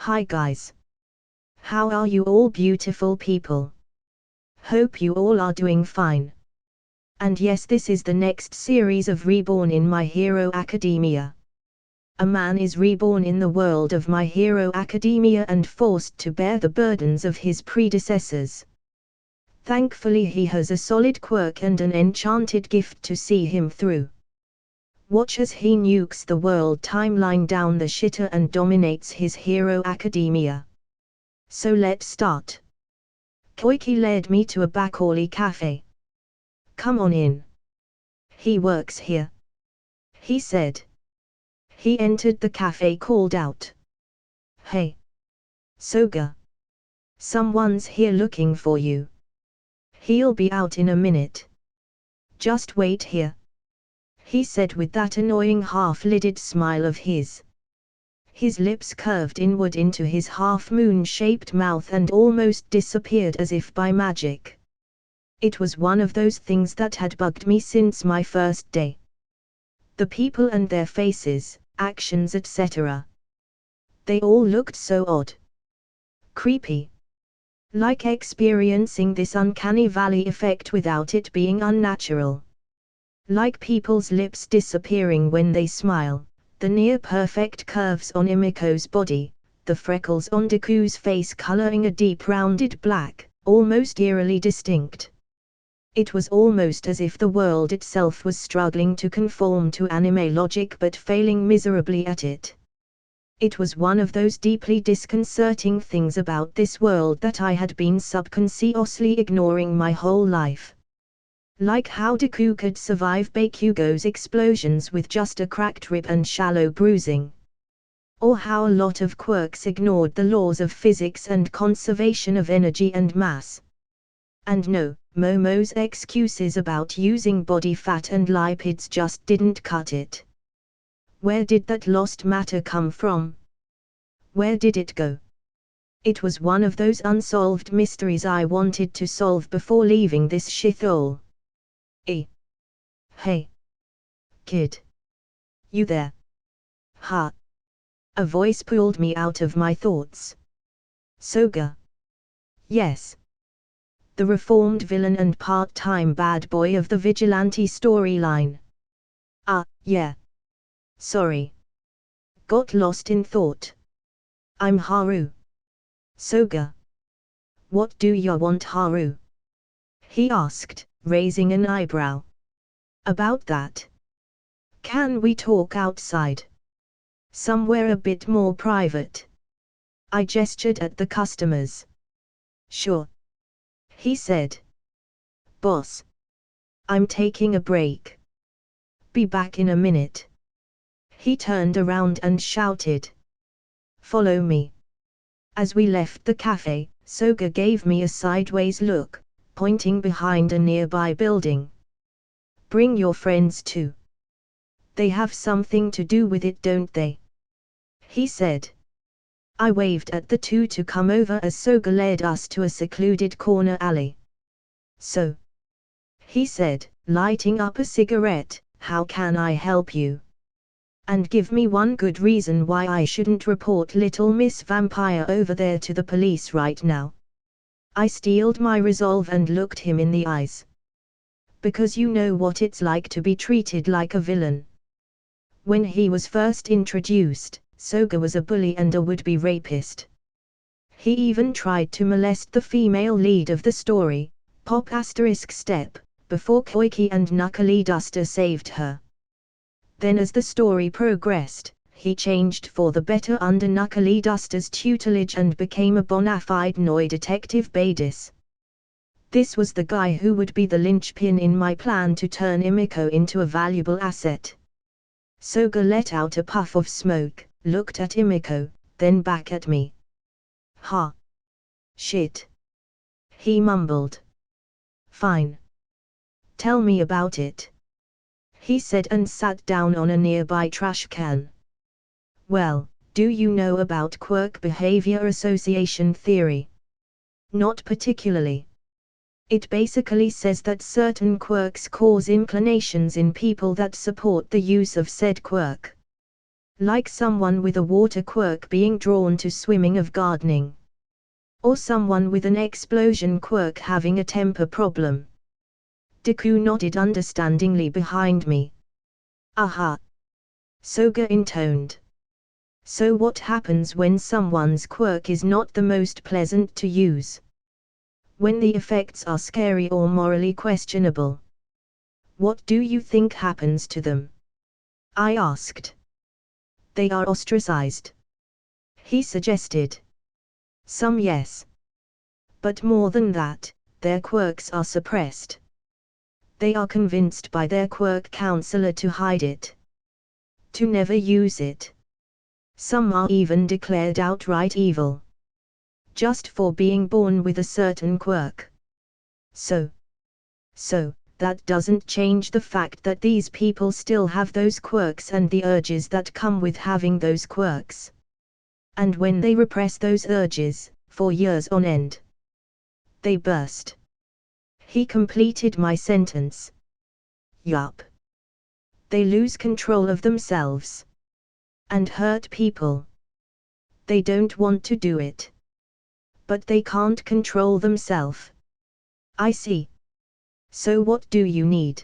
Hi guys. How are you all beautiful people? Hope you all are doing fine. And yes, this is the next series of Reborn in My Hero Academia. A man is reborn in the world of My Hero Academia and forced to bear the burdens of his predecessors. Thankfully he has a solid quirk and an enchanted gift to see him through. Watch as he nukes the world timeline down the shitter and dominates his Hero Academia. So let's start. Koiki led me to a backalley cafe. Come on in. He works here, he said. He entered the cafe, called out. Hey, Soga. Someone's here looking for you. He'll be out in a minute. Just wait here, he said with that annoying half-lidded smile of his. His lips curved inward into his half-moon-shaped mouth and almost disappeared as if by magic. It was one of those things that had bugged me since my first day. The people and their faces, actions, etc. They all looked so odd. Creepy. Like experiencing this uncanny valley effect without it being unnatural. Like people's lips disappearing when they smile, the near-perfect curves on Emiko's body, the freckles on Deku's face coloring a deep rounded black, almost eerily distinct. It was almost as if the world itself was struggling to conform to anime logic but failing miserably at it. It was one of those deeply disconcerting things about this world that I had been subconsciously ignoring my whole life. Like how Deku could survive Bakugo's explosions with just a cracked rib and shallow bruising. Or how a lot of quirks ignored the laws of physics and conservation of energy and mass. And no, Momo's excuses about using body fat and lipids just didn't cut it. Where did that lost matter come from? Where did it go? It was one of those unsolved mysteries I wanted to solve before leaving this shithole. Hey. Kid. You there? Ha. A voice pulled me out of my thoughts. Soga. Yes. The reformed villain and part-time bad boy of the vigilante storyline. Yeah. Sorry. Got lost in thought. I'm Haru. Soga. What do you want, Haru? He asked, raising an eyebrow. About that. Can we talk outside? Somewhere a bit more private. I gestured at the customers. Sure. He said. Boss. I'm taking a break. Be back in a minute. He turned around and shouted. Follow me. As we left the cafe, Soga gave me a sideways look, pointing behind a nearby building. Bring your friends too. They have something to do with it, don't they? He said. I waved at the two to come over as Soga led us to a secluded corner alley. So, he said, lighting up a cigarette, how can I help you? And give me one good reason why I shouldn't report Little Miss Vampire over there to the police right now. I steeled my resolve and looked him in the eyes. Because you know what it's like to be treated like a villain. When he was first introduced, Soga was a bully and a would-be rapist. He even tried to molest the female lead of the story, Pop ****, before Koiki and Knuckly Duster saved her. Then as the story progressed, he changed for the better under Knuckly Duster's tutelage and became a bona fide Noi detective Badis. This was the guy who would be the linchpin in my plan to turn Emiko into a valuable asset. Soga let out a puff of smoke, looked at Emiko, then back at me. Ha. Shit. He mumbled. Fine. Tell me about it. He said and sat down on a nearby trash can. Well, do you know about quirk behavior association theory? Not particularly. It basically says that certain quirks cause inclinations in people that support the use of said quirk. Like someone with a water quirk being drawn to swimming of gardening. Or someone with an explosion quirk having a temper problem. Deku nodded understandingly behind me. Aha! Soga intoned. So what happens when someone's quirk is not the most pleasant to use? When the effects are scary or morally questionable? What do you think happens to them? I asked. They are ostracized. He suggested. Some yes. But more than that, their quirks are suppressed. They are convinced by their quirk counselor to hide it. To never use it. Some are even declared outright evil. Just for being born with a certain quirk. So, that doesn't change the fact that these people still have those quirks and the urges that come with having those quirks. And when they repress those urges, for years on end, they burst. He completed my sentence. Yup. They lose control of themselves. And hurt people. They don't want to do it. But they can't control themselves. I see. So what do you need?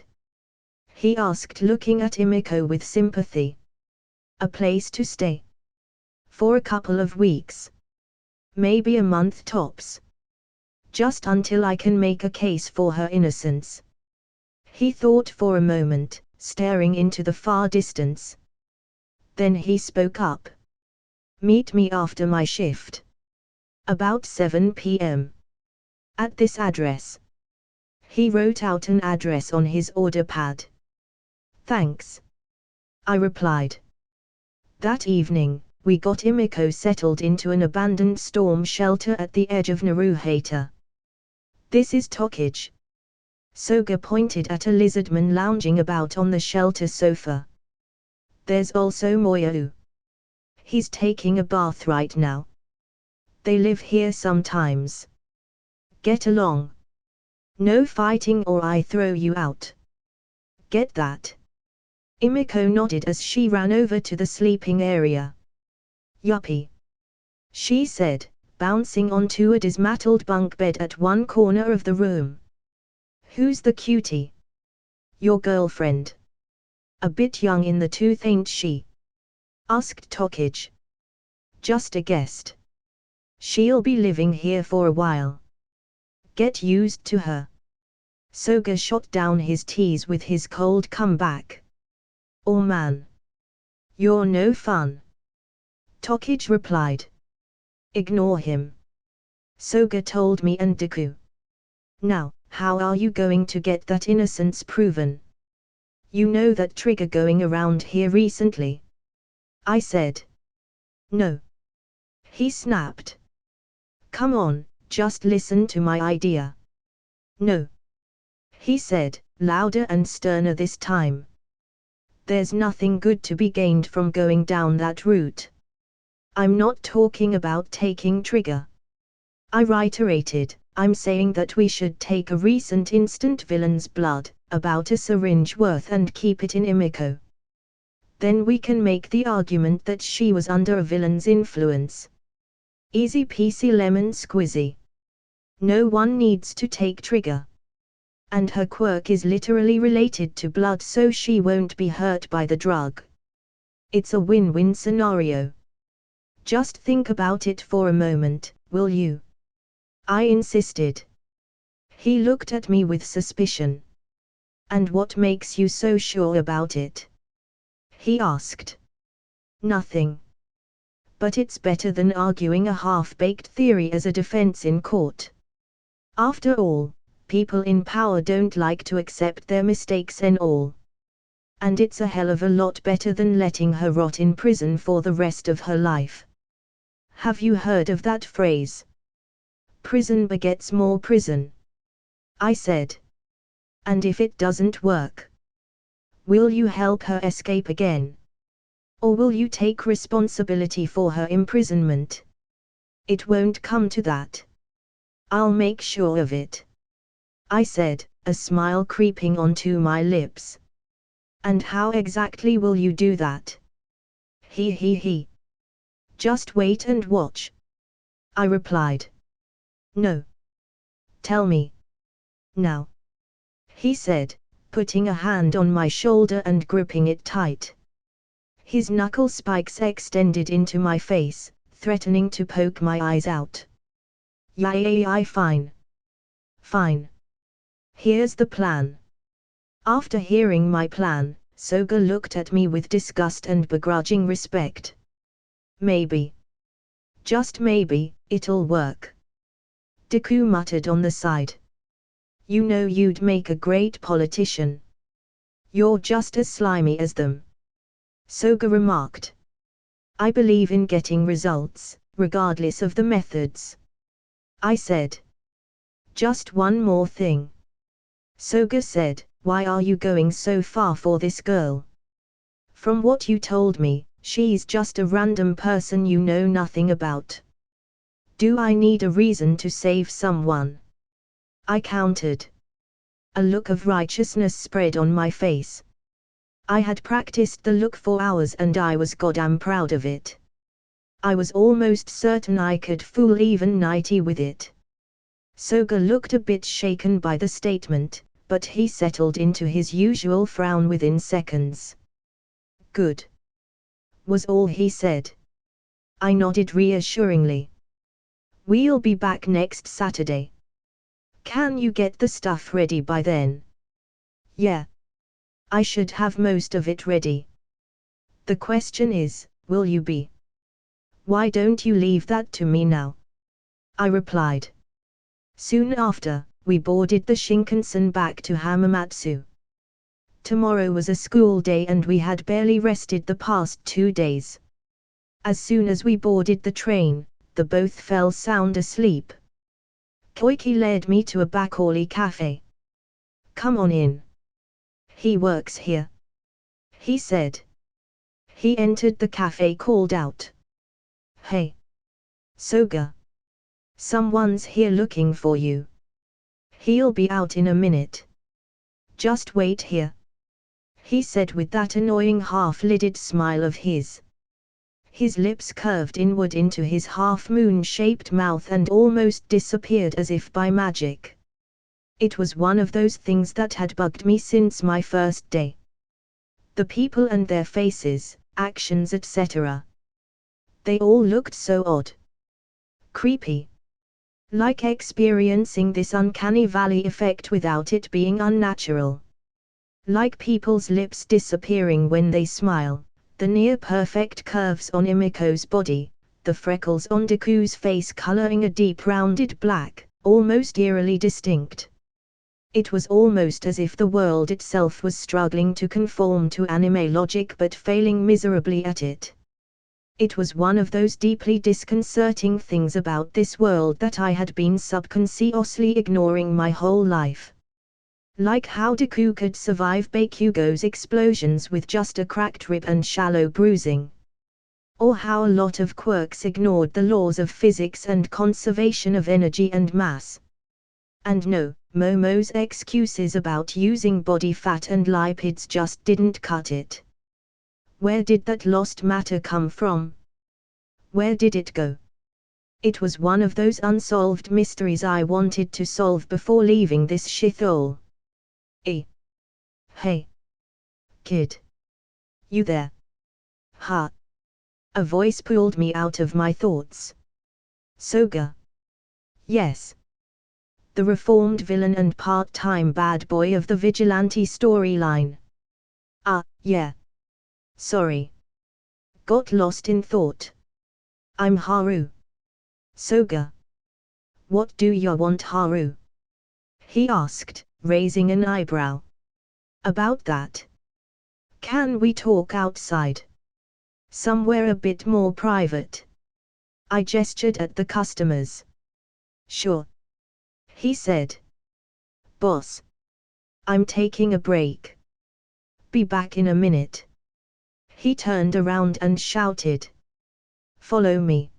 He asked, looking at Imiko with sympathy. A place to stay. For a couple of weeks. Maybe a month tops. Just until I can make a case for her innocence. He thought for a moment, staring into the far distance. Then he spoke up. Meet me after my shift. About 7 p.m. At this address. He wrote out an address on his order pad. Thanks. I replied. That evening, we got Imiko settled into an abandoned storm shelter at the edge of Naruhata. This is Tokage. Soga pointed at a lizardman lounging about on the shelter sofa. There's also Moyou. He's taking a bath right now. They live here sometimes. Get along. No fighting or I throw you out. Get that? Imiko nodded as she ran over to the sleeping area. Yuppie. She said, bouncing onto a dismantled bunk bed at one corner of the room. Who's the cutie? Your girlfriend. A bit young in the tooth, ain't she? Asked Tokage. Just a guest. She'll be living here for a while. Get used to her. Soga shot down his tease with his cold comeback. Oh man. You're no fun. Tokage replied. Ignore him. Soga told me and Deku. Now, how are you going to get that innocence proven? You know that trigger going around here recently? I said. No. He snapped. Come on, just listen to my idea. No. He said, louder and sterner this time. There's nothing good to be gained from going down that route. I'm not talking about taking trigger. I reiterated, I'm saying that we should take a recent instant villain's blood, about a syringe worth, and keep it in Imiko. Then we can make the argument that she was under a villain's influence. Easy peasy lemon squeezy. No one needs to take trigger. And her quirk is literally related to blood, so she won't be hurt by the drug. It's a win-win scenario. Just think about it for a moment, will you? I insisted. He looked at me with suspicion. And what makes you so sure about it? He asked. Nothing. But it's better than arguing a half-baked theory as a defense in court. After all, people in power don't like to accept their mistakes and all. And it's a hell of a lot better than letting her rot in prison for the rest of her life. Have you heard of that phrase? Prison begets more prison. I said. And if it doesn't work? Will you help her escape again? Or will you take responsibility for her imprisonment? It won't come to that. I'll make sure of it. I said, a smile creeping onto my lips. And how exactly will you do that? He. Just wait and watch. I replied. No. Tell me. Now. He said, putting a hand on my shoulder and gripping it tight. His knuckle spikes extended into my face, threatening to poke my eyes out. Yay, fine. Fine. Here's the plan. After hearing my plan, Soga looked at me with disgust and begrudging respect. Maybe. Just maybe, it'll work. Deku muttered on the side. You know you'd make a great politician. You're just as slimy as them. Soga remarked. I believe in getting results, regardless of the methods. I said. Just one more thing. Soga said, why are you going so far for this girl? From what you told me, she's just a random person you know nothing about. Do I need a reason to save someone? I countered. A look of righteousness spread on my face. I had practiced the look for hours and I was goddamn proud of it. I was almost certain I could fool even Nighty with it. Soga looked a bit shaken by the statement, but he settled into his usual frown within seconds. Good. Was all he said. I nodded reassuringly. We'll be back next Saturday. Can you get the stuff ready by then? Yeah. I should have most of it ready. The question is, will you be? Why don't you leave that to me now? I replied. Soon after, we boarded the Shinkansen back to Hamamatsu. Tomorrow was a school day and we had barely rested the past 2 days. As soon as we boarded the train, the both fell sound asleep. Koiki led me to a back-alley cafe. Come on in. He works here. He said. He entered the cafe, called out. Hey. Soga. Someone's here looking for you. He'll be out in a minute. Just wait here. He said with that annoying half-lidded smile of his. His lips curved inward into his half-moon-shaped mouth and almost disappeared as if by magic. It was one of those things that had bugged me since my first day. The people and their faces, actions, etc. They all looked so odd. Creepy. Like experiencing this uncanny valley effect without it being unnatural. Like people's lips disappearing when they smile, the near-perfect curves on Emiko's body, the freckles on Deku's face coloring a deep rounded black, almost eerily distinct. It was almost as if the world itself was struggling to conform to anime logic but failing miserably at it. It was one of those deeply disconcerting things about this world that I had been subconsciously ignoring my whole life. Like how Deku could survive Bakugo's explosions with just a cracked rib and shallow bruising. Or how a lot of quirks ignored the laws of physics and conservation of energy and mass. And no, Momo's excuses about using body fat and lipids just didn't cut it. Where did that lost matter come from? Where did it go? It was one of those unsolved mysteries I wanted to solve before leaving this shithole. Hey. Kid. You there? Ha. A voice pulled me out of my thoughts. Soga. Yes. The reformed villain and part-time bad boy of the vigilante storyline. Yeah. Sorry. Got lost in thought. I'm Haru. Soga. What do you want, Haru? He asked, raising an eyebrow. About that. Can we talk outside? Somewhere a bit more private. I gestured at the customers. Sure. He said. Boss. I'm taking a break. Be back in a minute. He turned around and shouted. Follow me.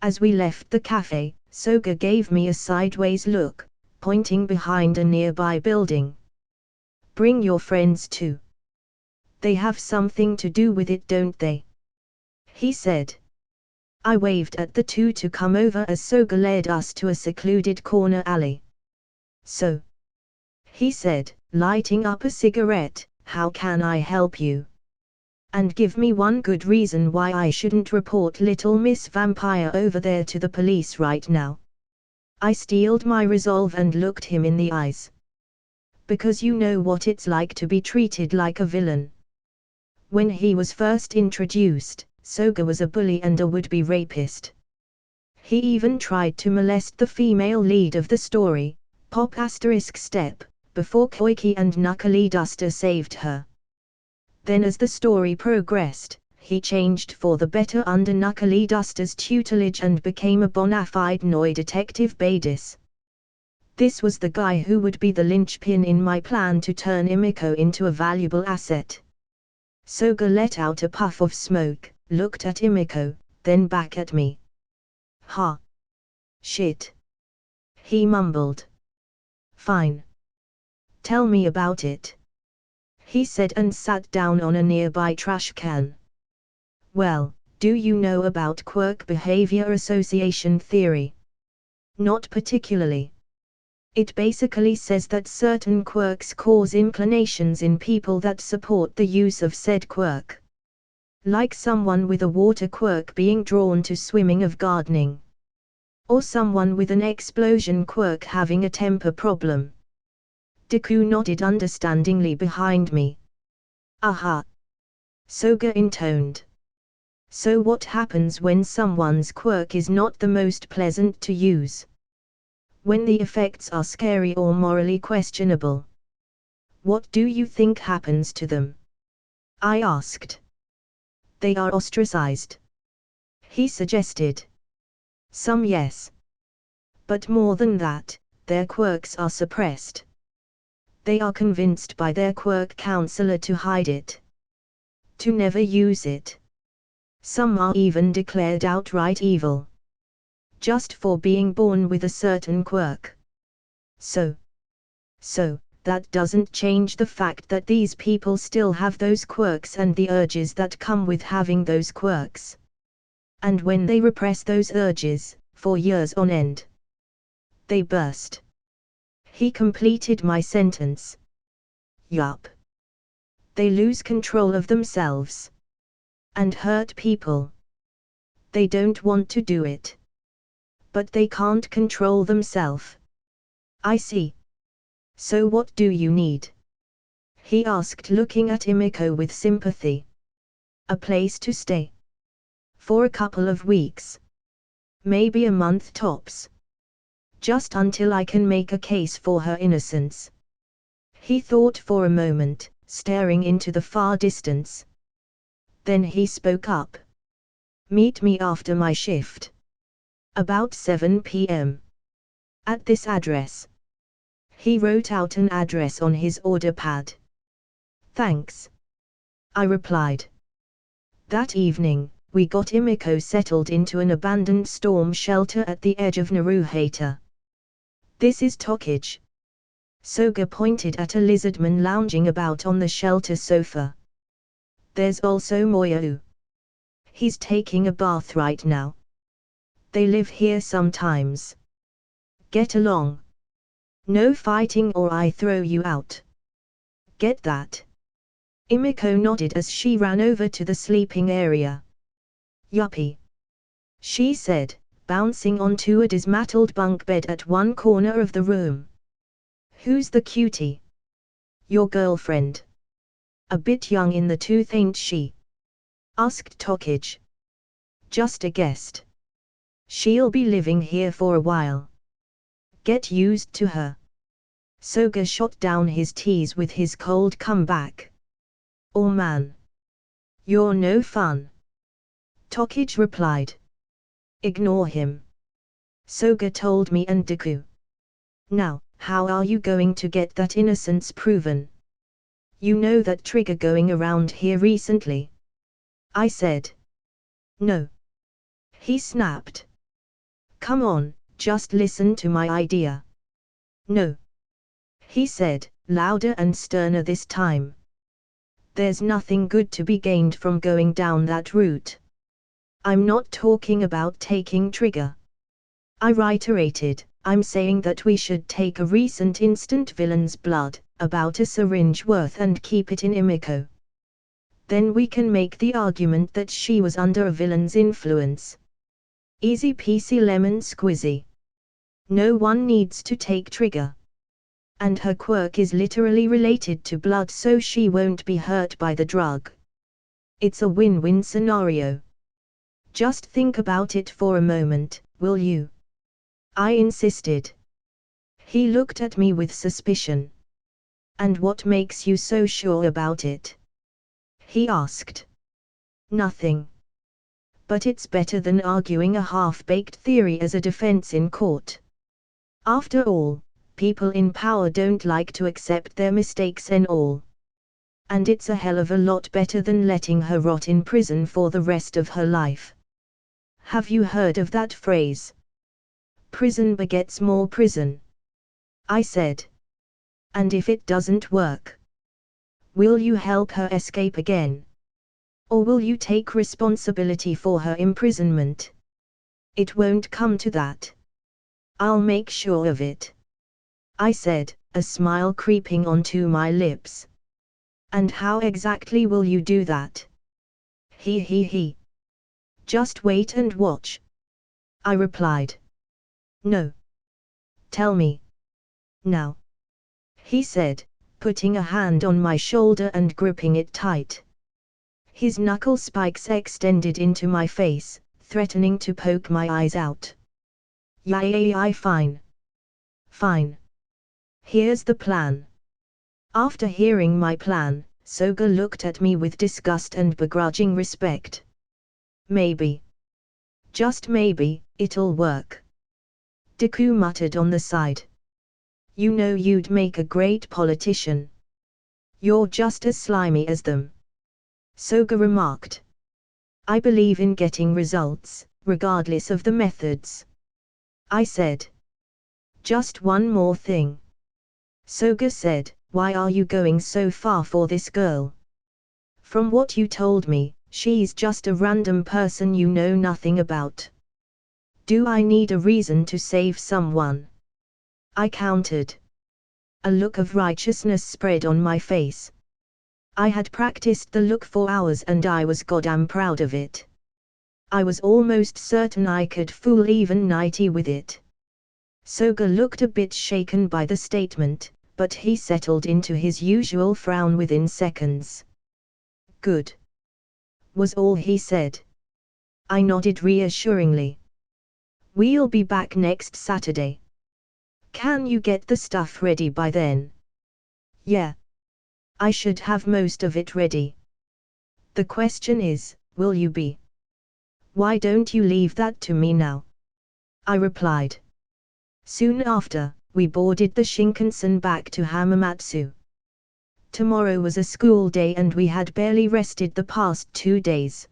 As we left the cafe, Soga gave me a sideways look, pointing behind a nearby building. Bring your friends too. They have something to do with it, don't they? he said. I waved at the two to come over as Soga led us to a secluded corner alley. So, he said, lighting up a cigarette, how can I help you? And give me one good reason why I shouldn't report Little Miss Vampire over there to the police right now. I steeled my resolve and looked him in the eyes. Because you know what it's like to be treated like a villain. When he was first introduced, Soga was a bully and a would-be rapist. He even tried to molest the female lead of the story, Pop *step, before Koiki and Knuckly Duster saved her. Then as the story progressed, he changed for the better under Knuckly Duster's tutelage and became a bona fide Noi detective badis. This was the guy who would be the linchpin in my plan to turn Imiko into a valuable asset. Soga let out a puff of smoke, looked at Imiko, then back at me. Ha! Shit! He mumbled. Fine. Tell me about it. He said and sat down on a nearby trash can. Well, do you know about quirk behavior association theory? Not particularly. It basically says that certain quirks cause inclinations in people that support the use of said quirk. Like someone with a water quirk being drawn to swimming or gardening. Or someone with an explosion quirk having a temper problem. Deku nodded understandingly behind me. Aha! Soga intoned. So what happens when someone's quirk is not the most pleasant to use? When the effects are scary or morally questionable? What do you think happens to them? I asked. They are ostracized. He suggested. Some yes. But more than that, their quirks are suppressed. They are convinced by their quirk counselor to hide it. To never use it. Some are even declared outright evil. Just for being born with a certain quirk. So, that doesn't change the fact that these people still have those quirks and the urges that come with having those quirks. And when they repress those urges, for years on end, they burst. He completed my sentence. Yup. They lose control of themselves. And hurt people. They don't want to do it. But they can't control themselves. I see. So what do you need? He asked, looking at Imiko with sympathy. A place to stay. For a couple of weeks. Maybe a month tops. Just until I can make a case for her innocence. He thought for a moment, staring into the far distance. Then he spoke up. Meet me after my shift. About 7 p.m. At this address. He wrote out an address on his order pad. Thanks. I replied. That evening, we got Imiko settled into an abandoned storm shelter at the edge of Naruhata. This is Tokage. Soga pointed at a lizardman lounging about on the shelter sofa. There's also Moyou. He's taking a bath right now. They live here sometimes. Get along. No fighting or I throw you out. Get that? Imiko nodded as she ran over to the sleeping area. Yuppie. She said, bouncing onto a dismantled bunk bed at one corner of the room. Who's the cutie? Your girlfriend. A bit young in the tooth, ain't she? Asked Tokage. Just a guest. She'll be living here for a while. Get used to her. Soga shot down his tease with his cold comeback. Oh man. You're no fun. Tokage replied. Ignore him. Soga told me and Deku. Now, how are you going to get that innocence proven? You know that trigger going around here recently? I said. No. He snapped. Come on, just listen to my idea. No. He said, louder and sterner this time. There's nothing good to be gained from going down that route. I'm not talking about taking trigger. I reiterated, I'm saying that we should take a recent instant villain's blood, about a syringe worth, and keep it in Imiko. Then we can make the argument that she was under a villain's influence. Easy peasy lemon squeezy. No one needs to take trigger. And her quirk is literally related to blood, so she won't be hurt by the drug. It's a win-win scenario. Just think about it for a moment, will you? I insisted. He looked at me with suspicion. And what makes you so sure about it? He asked. Nothing. But it's better than arguing a half-baked theory as a defense in court. After all, people in power don't like to accept their mistakes and all. And it's a hell of a lot better than letting her rot in prison for the rest of her life. Have you heard of that phrase? Prison begets more prison. I said. And if it doesn't work? Will you help her escape again? Or will you take responsibility for her imprisonment? It won't come to that. I'll make sure of it. I said, a smile creeping onto my lips. And how exactly will you do that? He. Just wait and watch. I replied. No. Tell me. Now. He said, putting a hand on my shoulder and gripping it tight. His knuckle spikes extended into my face, threatening to poke my eyes out. Yeah, fine. Fine. Here's the plan. After hearing my plan, Soga looked at me with disgust and begrudging respect. Maybe. Just maybe, it'll work. Deku muttered on the side. You know you'd make a great politician. You're just as slimy as them. Soga remarked. I believe in getting results, regardless of the methods. I said. Just one more thing. Soga said, why are you going so far for this girl? From what you told me, she's just a random person you know nothing about. Do I need a reason to save someone? I countered. A look of righteousness spread on my face. I had practiced the look for hours and I was goddamn proud of it. I was almost certain I could fool even Nighty with it. Soga looked a bit shaken by the statement, but he settled into his usual frown within seconds. Good. Was all he said. I nodded reassuringly. We'll be back next Saturday. Can you get the stuff ready by then? Yeah. I should have most of it ready. The question is, will you be? Why don't you leave that to me now? I replied. Soon after, we boarded the Shinkansen back to Hamamatsu. Tomorrow was a school day and we had barely rested the past 2 days.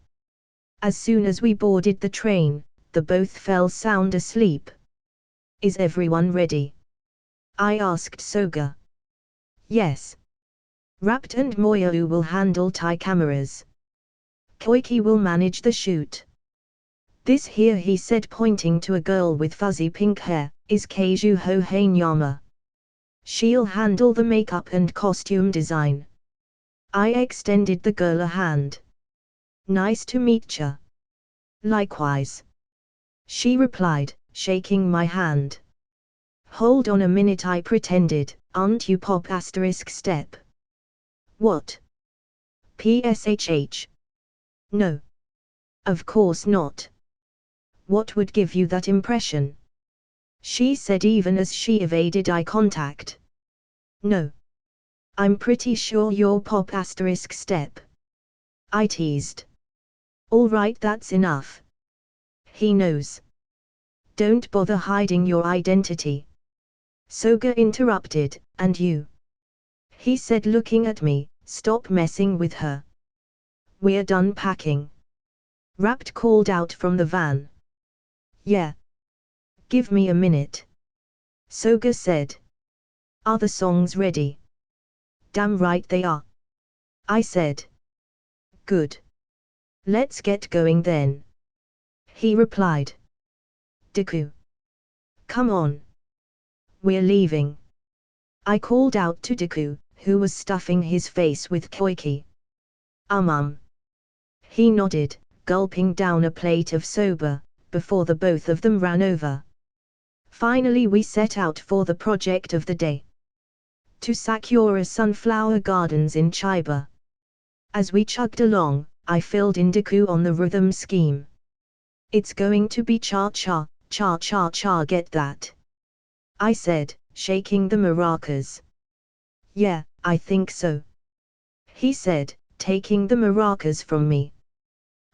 As soon as we boarded the train, the both fell sound asleep. Is everyone ready? I asked Soga. Yes. Rapt and Moyou will handle tie cameras. Koiki will manage the shoot. This here, he said pointing to a girl with fuzzy pink hair, is Keijuho Hainyama. She'll handle the makeup and costume design. I extended the girl a hand. Nice to meet ya. Likewise. She replied, shaking my hand. Hold on a minute, I pretended, aren't you pop asterisk step? What? PSHH. No. Of course not. What would give you that impression? She said even as she evaded eye contact. No. I'm pretty sure you're pop asterisk step. I teased. All right, that's enough. He knows. Don't bother hiding your identity. Soga interrupted, and you? He said looking at me, stop messing with her. We're done packing. Rapt called out from the van. Yeah. Give me a minute. Soga said. Are the songs ready? Damn right they are. I said. Good. Let's get going then. He replied. Deku. Come on. We're leaving. I called out to Deku, who was stuffing his face with koiki. He nodded, gulping down a plate of soba, before the both of them ran over. Finally we set out for the project of the day. To Sakura sunflower gardens in Chiba. As we chugged along, I filled in Deku on the rhythm scheme. It's going to be cha-cha, cha-cha-cha, get that? I said, shaking the maracas. Yeah, I think so. He said, taking the maracas from me.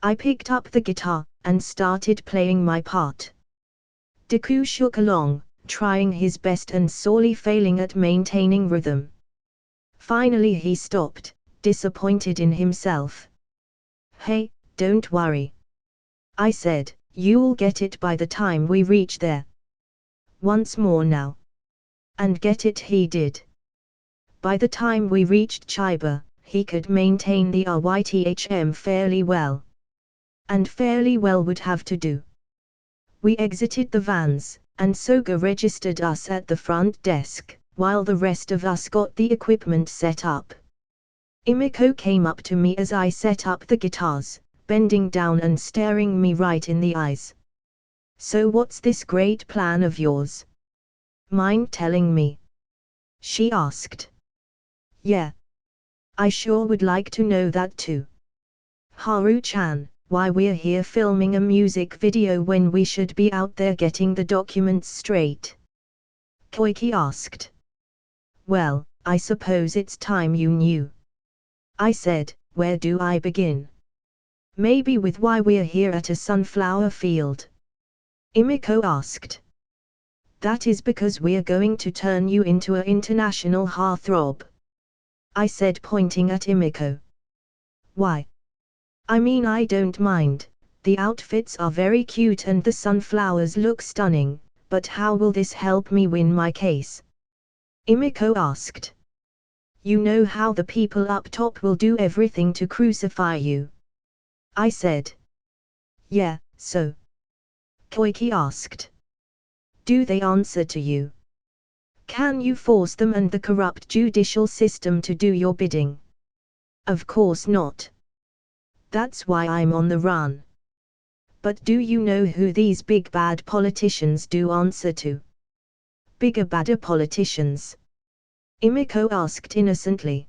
I picked up the guitar, and started playing my part. Deku shook along, trying his best and sorely failing at maintaining rhythm. Finally he stopped, disappointed in himself. Hey, don't worry. I said, you'll get it by the time we reach there. Once more now. And get it he did. By the time we reached Chiba, he could maintain the RYTHM fairly well. And fairly well would have to do. We exited the vans, and Soga registered us at the front desk, while the rest of us got the equipment set up. Imiko came up to me as I set up the guitars, bending down and staring me right in the eyes. So what's this great plan of yours? Mind telling me? She asked. Yeah. I sure would like to know that too. Haru-chan, why we're here filming a music video when we should be out there getting the documents straight? Koiki asked. Well, I suppose it's time you knew. I said, where do I begin? Maybe with why we're here at a sunflower field. Imiko asked. That is because we're going to turn you into an international heartthrob. I said, pointing at Imiko. Why? I mean, I don't mind, the outfits are very cute and the sunflowers look stunning, but how will this help me win my case? Imiko asked. You know how the people up top will do everything to crucify you. I said. Yeah, so? Koiki asked. Do they answer to you? Can you force them and the corrupt judicial system to do your bidding? Of course not. That's why I'm on the run. But do you know who these big bad politicians do answer to? Bigger badder politicians? Imiko asked innocently.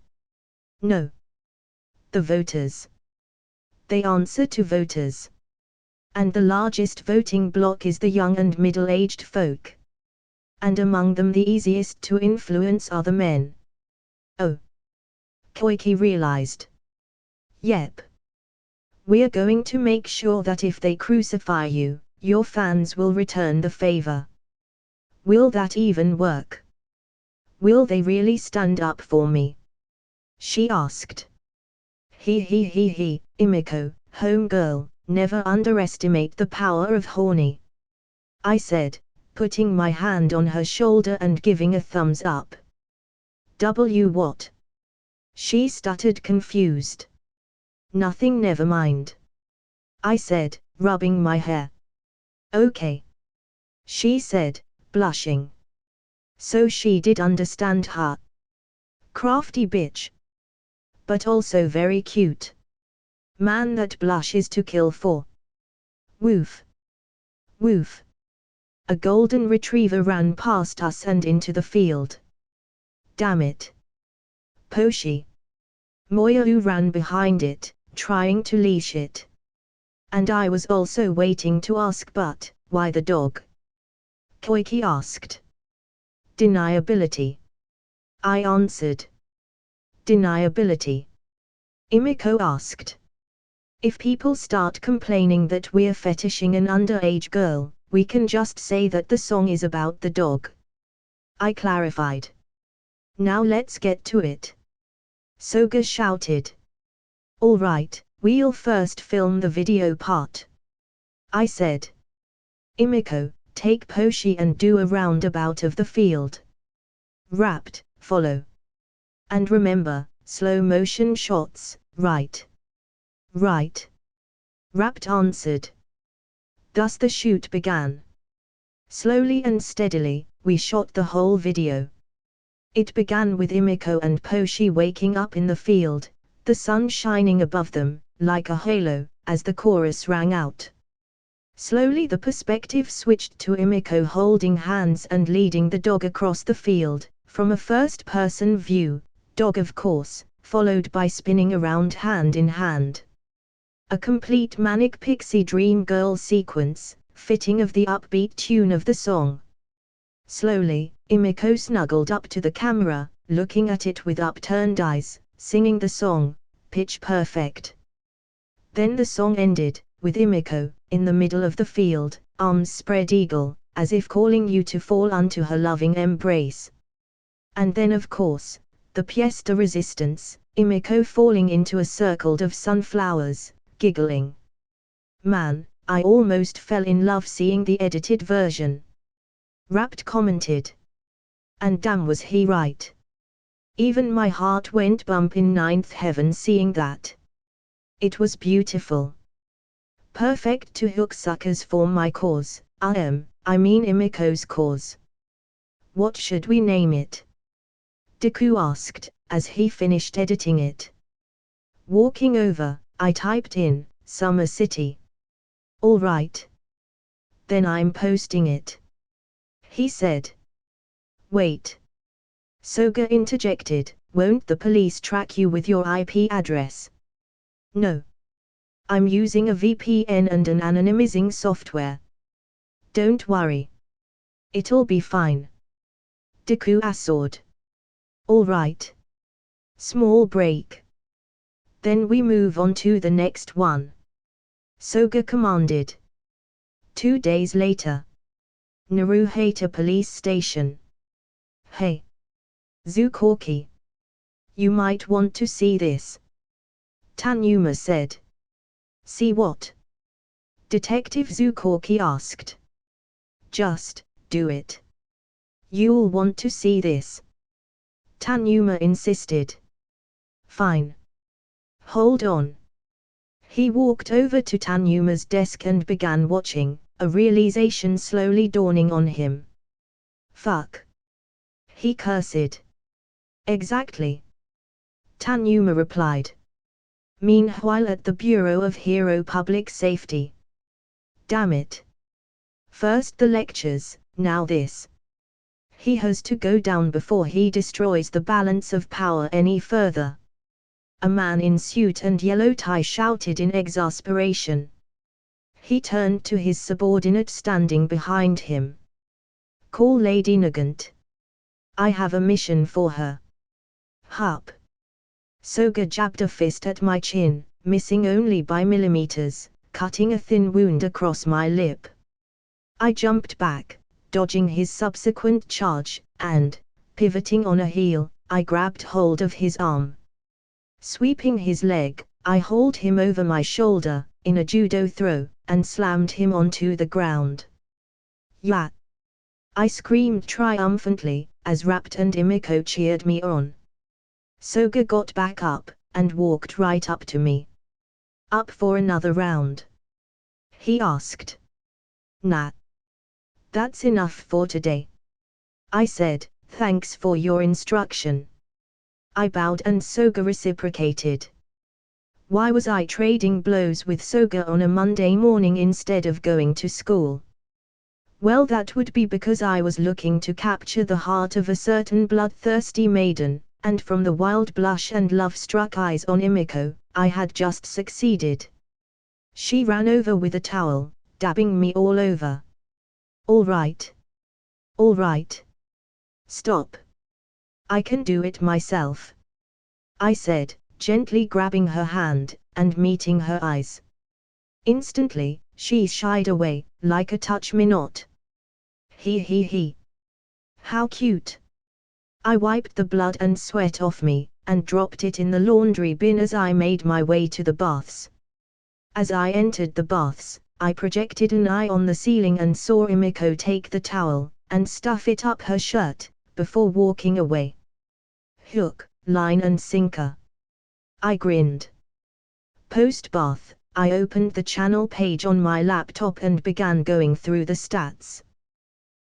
No. The voters. They answer to voters. And the largest voting bloc is the young and middle-aged folk. And among them the easiest to influence are the men. Oh. Koiki realized. Yep. We're going to make sure that if they crucify you, your fans will return the favor. Will that even work? Will they really stand up for me? She asked. He, Imiko, homegirl, never underestimate the power of horny. I said, putting my hand on her shoulder and giving a thumbs up. What? She stuttered, confused. Nothing, never mind. I said, rubbing my hair. Okay. She said, blushing. So she did understand her. Crafty bitch. But also very cute. Man that blushes to kill for. Woof. Woof. A golden retriever ran past us and into the field. Damn it. Poshi. Moyou ran behind it, trying to leash it. And I was also waiting to ask, but, why the dog? Koiki asked. Deniability. I answered. Deniability. Imiko asked. If people start complaining that we're fetishing an underage girl, we can just say that the song is about the dog. I clarified. Now let's get to it. Soga shouted. All right, we'll first film the video part. I said. Imiko, take Poshi and do a roundabout of the field. Wrapped, follow. And remember, slow motion shots, right. Right. Wrapped answered. Thus the shoot began. Slowly and steadily, we shot the whole video. It began with Imiko and Poshi waking up in the field, the sun shining above them, like a halo, as the chorus rang out. Slowly the perspective switched to Imiko holding hands and leading the dog across the field, from a first-person view, dog of course, followed by spinning around hand in hand. A complete manic pixie dream girl sequence, fitting of the upbeat tune of the song. Slowly, Imiko snuggled up to the camera, looking at it with upturned eyes, singing the song, pitch perfect. Then the song ended, with Imiko, in the middle of the field, arms spread eagle, as if calling you to fall unto her loving embrace. And then of course, the pièce de résistance, Imiko falling into a circle of sunflowers, giggling. Man, I almost fell in love seeing the edited version. Rapt commented. And damn was he right. Even my heart went bump in ninth heaven seeing that. It was beautiful. Perfect to hook suckers for my cause, I mean Imiko's cause. What should we name it? Deku asked, as he finished editing it. Walking over, I typed in, Summer City. All right. Then I'm posting it. He said. Wait. Soga interjected, won't the police track you with your IP address? No. I'm using a VPN and an anonymizing software. Don't worry. It'll be fine. Deku assured. All right. Small break. Then we move on to the next one. Soga commanded. 2 days later. Naruhata Police Station. Hey. Zukoki. You might want to see this. Tanuma said. See what? Detective Zukoki asked. Just, do it. You'll want to see this. Tanuma insisted. Fine. Hold on. He walked over to Tanuma's desk and began watching, a realization slowly dawning on him. Fuck. He cursed. Exactly. Tanuma replied. Meanwhile at the Bureau of Hero Public Safety. Damn it. First the lectures, now this. He has to go down before he destroys the balance of power any further. A man in suit and yellow tie shouted in exasperation. He turned to his subordinate standing behind him. Call Lady Nagant. I have a mission for her. Hup. Soga jabbed a fist at my chin, missing only by millimeters, cutting a thin wound across my lip. I jumped back, dodging his subsequent charge, and, pivoting on a heel, I grabbed hold of his arm. Sweeping his leg, I hauled him over my shoulder, in a judo throw, and slammed him onto the ground. Yeah! I screamed triumphantly, as Rapt and Imiko cheered me on. Soga got back up, and walked right up to me. Up for another round? He asked. Nah. That's enough for today. I said, thanks for your instruction. I bowed and Soga reciprocated. Why was I trading blows with Soga on a Monday morning instead of going to school? Well, that would be because I was looking to capture the heart of a certain bloodthirsty maiden, and from the wild blush and love-struck eyes on Imiko, I had just succeeded. She ran over with a towel, dabbing me all over. All right. All right. Stop. I can do it myself. I said, gently grabbing her hand, and meeting her eyes. Instantly, she shied away, like a touch-me-not. He. How cute. I wiped the blood and sweat off me, and dropped it in the laundry bin as I made my way to the baths. As I entered the baths, I projected an eye on the ceiling and saw Imiko take the towel, and stuff it up her shirt, before walking away. Hook, line and sinker. I grinned. Post-bath, I opened the channel page on my laptop and began going through the stats.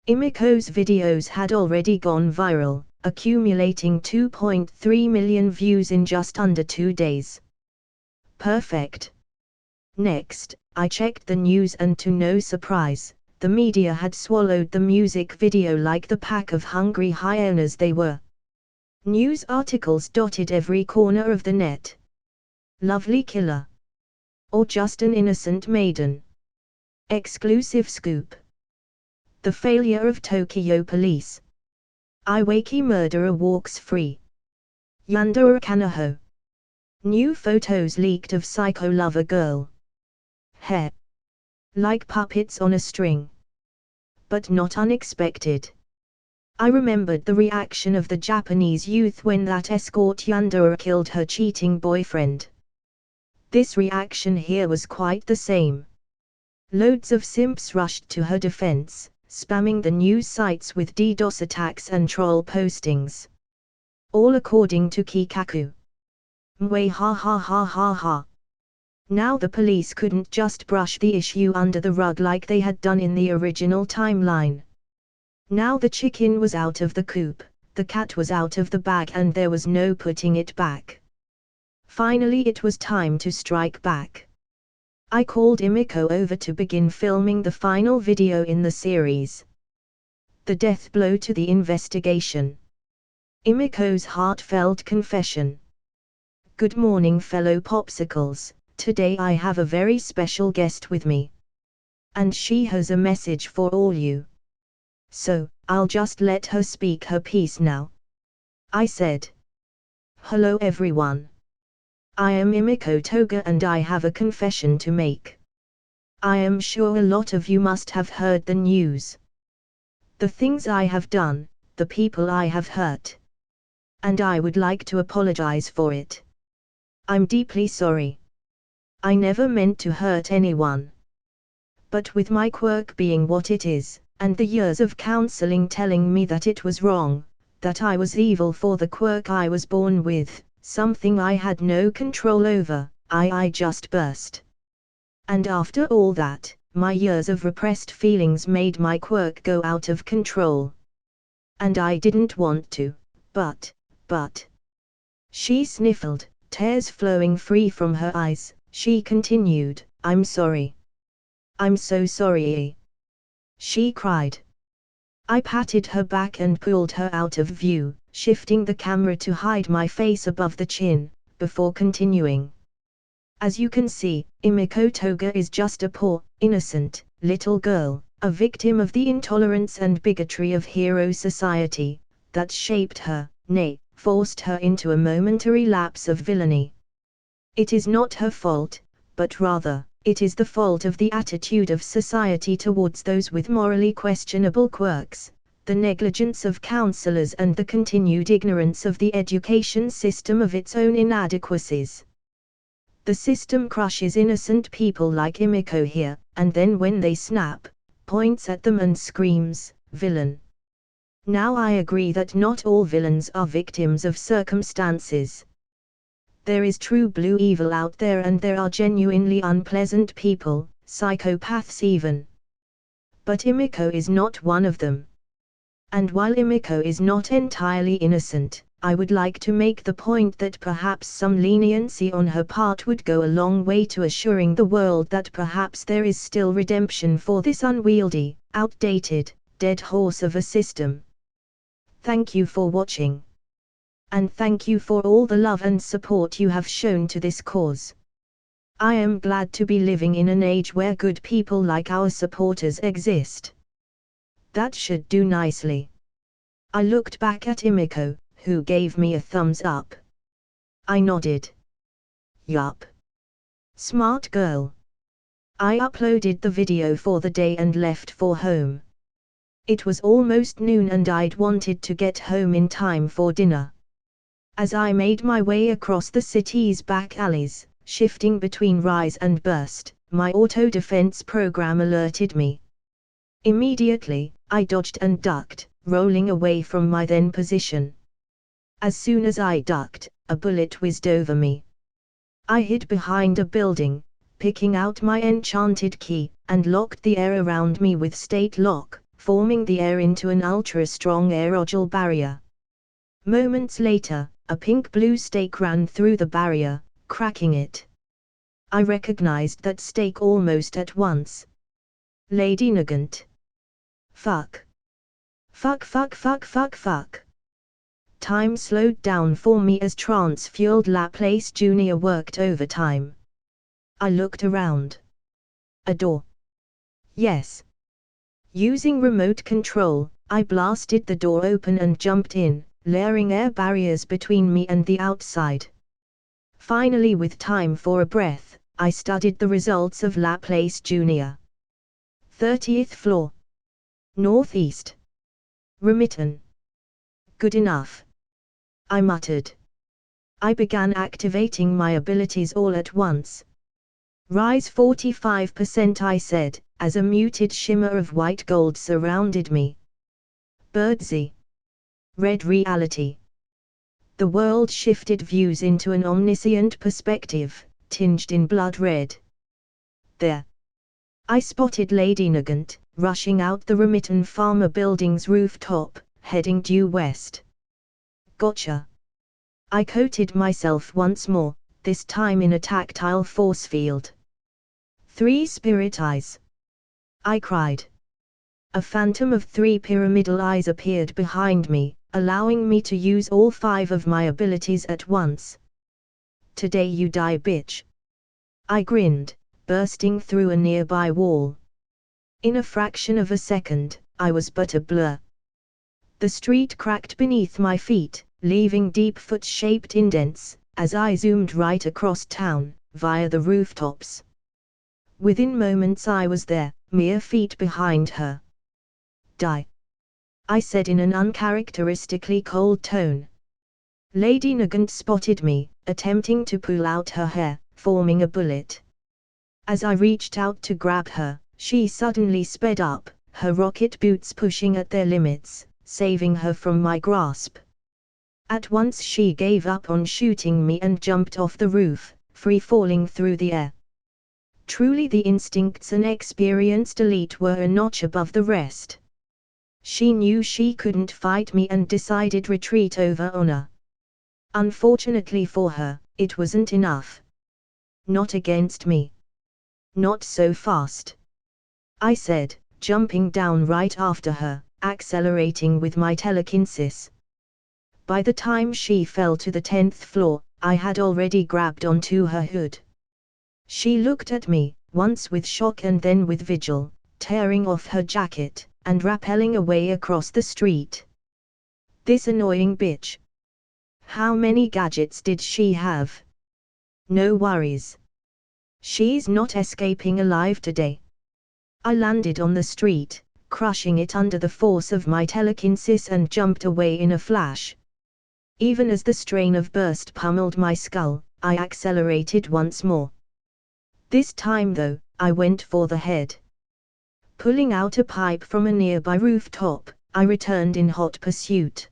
Imiko's videos had already gone viral, accumulating 2.3 million views in just under 2 days. Perfect. Next, I checked the news and to no surprise, the media had swallowed the music video like the pack of hungry hyenas they were. News articles dotted every corner of the net. Lovely killer. Or just an innocent maiden. Exclusive scoop. The failure of Tokyo police. Iwaki murderer walks free. Yandere Kanaho. New photos leaked of psycho lover girl. Hair. Like puppets on a string. But not unexpected. I remembered the reaction of the Japanese youth when that escort yandere killed her cheating boyfriend. This reaction here was quite the same. Loads of simps rushed to her defense, spamming the news sites with DDoS attacks and troll postings. All according to Kikaku. Mwe ha ha ha ha ha. Now the police couldn't just brush the issue under the rug like they had done in the original timeline. Now the chicken was out of the coop, the cat was out of the bag and there was no putting it back. Finally it was time to strike back. I called Imiko over to begin filming the final video in the series. The death blow to the investigation. Imiko's heartfelt confession. Good morning fellow popsicles, today I have a very special guest with me. And she has a message for all you. So, I'll just let her speak her piece now. I said. Hello everyone. I am Imiko Toga and I have a confession to make. I am sure a lot of you must have heard the news. The things I have done, the people I have hurt. And I would like to apologize for it. I'm deeply sorry. I never meant to hurt anyone. But with my quirk being what it is, and the years of counseling telling me that it was wrong, that I was evil for the quirk I was born with, something I had no control over, I just burst. And after all that, my years of repressed feelings made my quirk go out of control. And I didn't want to, but. She sniffled, tears flowing free from her eyes, she continued, I'm sorry. I'm so sorry. She cried. I patted her back and pulled her out of view, shifting the camera to hide my face above the chin, before continuing. As you can see, Imiko Toga is just a poor, innocent, little girl, a victim of the intolerance and bigotry of hero society, that shaped her, nay, forced her into a momentary lapse of villainy. It is not her fault, but rather, it is the fault of the attitude of society towards those with morally questionable quirks, the negligence of counselors and the continued ignorance of the education system of its own inadequacies. The system crushes innocent people like Imiko here, and then when they snap, points at them and screams, villain. Now I agree that not all villains are victims of circumstances. There is true blue evil out there and there are genuinely unpleasant people, psychopaths even. But Imiko is not one of them. And while Imiko is not entirely innocent, I would like to make the point that perhaps some leniency on her part would go a long way to assuring the world that perhaps there is still redemption for this unwieldy, outdated, dead horse of a system. Thank you for watching. And thank you for all the love and support you have shown to this cause. I am glad to be living in an age where good people like our supporters exist. That should do nicely. I looked back at Imiko, who gave me a thumbs up. I nodded. Yup. Smart girl. I uploaded the video for the day and left for home. It was almost noon and I'd wanted to get home in time for dinner. As I made my way across the city's back alleys, shifting between rise and burst, my auto-defense program alerted me. Immediately, I dodged and ducked, rolling away from my then position. As soon as I ducked, a bullet whizzed over me. I hid behind a building, picking out my enchanted key, and locked the air around me with state lock, forming the air into an ultra-strong aerogel barrier. Moments later, a pink-blue stake ran through the barrier, cracking it. I recognized that stake almost at once. Lady Nugent. Fuck. Fuck fuck fuck fuck fuck. Time slowed down for me as trance-fueled Laplace Jr. worked overtime. I looked around. A door. Yes. Using remote control, I blasted the door open and jumped in, layering air barriers between me and the outside. Finally, with time for a breath, I studied the results of Laplace Jr. 30th floor. Northeast. Remitton. Good enough. I muttered. I began activating my abilities all at once. Rise 45%, I said, as a muted shimmer of white gold surrounded me. Birdsey. Red reality. The world shifted views into an omniscient perspective, tinged in blood red. There. I spotted Lady Nugent, rushing out the Remitton Farmer building's rooftop, heading due west. Gotcha. I coated myself once more, this time in a tactile force field. 3 spirit eyes. I cried. A phantom of 3 pyramidal eyes appeared behind me, allowing me to use all 5 of my abilities at once. Today you die, bitch. I grinned, bursting through a nearby wall. In a fraction of a second, I was but a blur. The street cracked beneath my feet, leaving deep foot-shaped indents, as I zoomed right across town, via the rooftops. Within moments I was there, mere feet behind her. Die. I said in an uncharacteristically cold tone. Lady Nugent spotted me, attempting to pull out her hair, forming a bullet. As I reached out to grab her, she suddenly sped up, her rocket boots pushing at their limits, saving her from my grasp. At once she gave up on shooting me and jumped off the roof, free-falling through the air. Truly, the instincts an experienced elite were a notch above the rest. She knew she couldn't fight me and decided retreat over honor. Unfortunately for her, it wasn't enough. Not against me. Not so fast. I said, jumping down right after her, accelerating with my telekinesis. By the time she fell to the 10th floor, I had already grabbed onto her hood. She looked at me, once with shock and then with vigil, tearing off her jacket, and rappelling away across the street. This annoying bitch. How many gadgets did she have? No worries. She's not escaping alive today. I landed on the street, crushing it under the force of my telekinesis and jumped away in a flash. Even as the strain of burst pummeled my skull, I accelerated once more. This time though, I went for the head. Pulling out a pipe from a nearby rooftop, I returned in hot pursuit.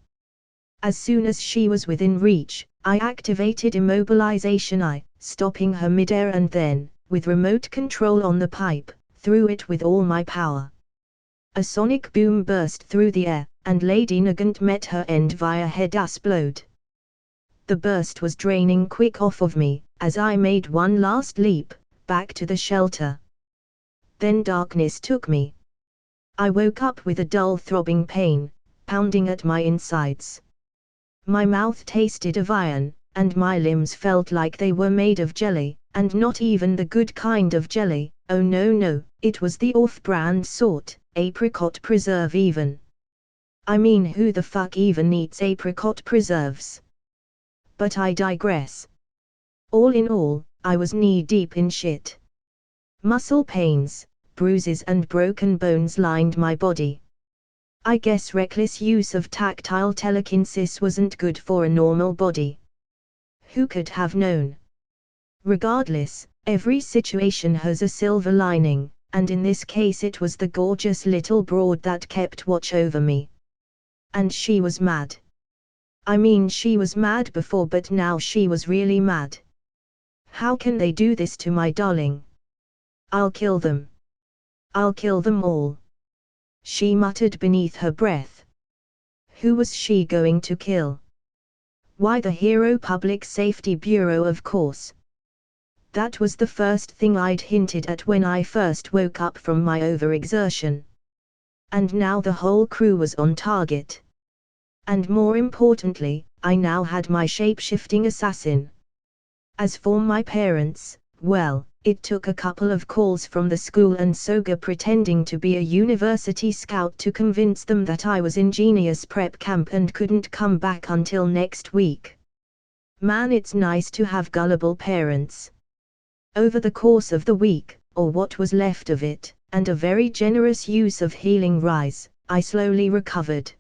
As soon as she was within reach, I activated immobilization I, stopping her midair and then, with remote control on the pipe, threw it with all my power. A sonic boom burst through the air, and Lady Nugent met her end via head explode. The burst was draining quick off of me, as I made one last leap, back to the shelter. Then darkness took me. I woke up with a dull throbbing pain, pounding at my insides. My mouth tasted of iron, and my limbs felt like they were made of jelly, and not even the good kind of jelly. Oh no, it was the off-brand sort, apricot preserve even. I mean, who the fuck even eats apricot preserves? But I digress. All in all, I was knee-deep in shit. Muscle pains, bruises and broken bones lined my body. I guess reckless use of tactile telekinesis wasn't good for a normal body. Who could have known? Regardless, every situation has a silver lining, and in this case it was the gorgeous little broad that kept watch over me. And she was mad. I mean, she was mad before, but now she was really mad. How can they do this to my darling? I'll kill them. I'll kill them all. She muttered beneath her breath. Who was she going to kill? Why, the hero Public Safety Bureau, of course. That was the first thing I'd hinted at when I first woke up from my overexertion. And now the whole crew was on target. And more importantly, I now had my shape-shifting assassin. As for my parents, well, it took a couple of calls from the school and Soga pretending to be a university scout to convince them that I was in Genius Prep Camp and couldn't come back until next week. Man, it's nice to have gullible parents. Over the course of the week, or what was left of it, and a very generous use of healing rise, I slowly recovered.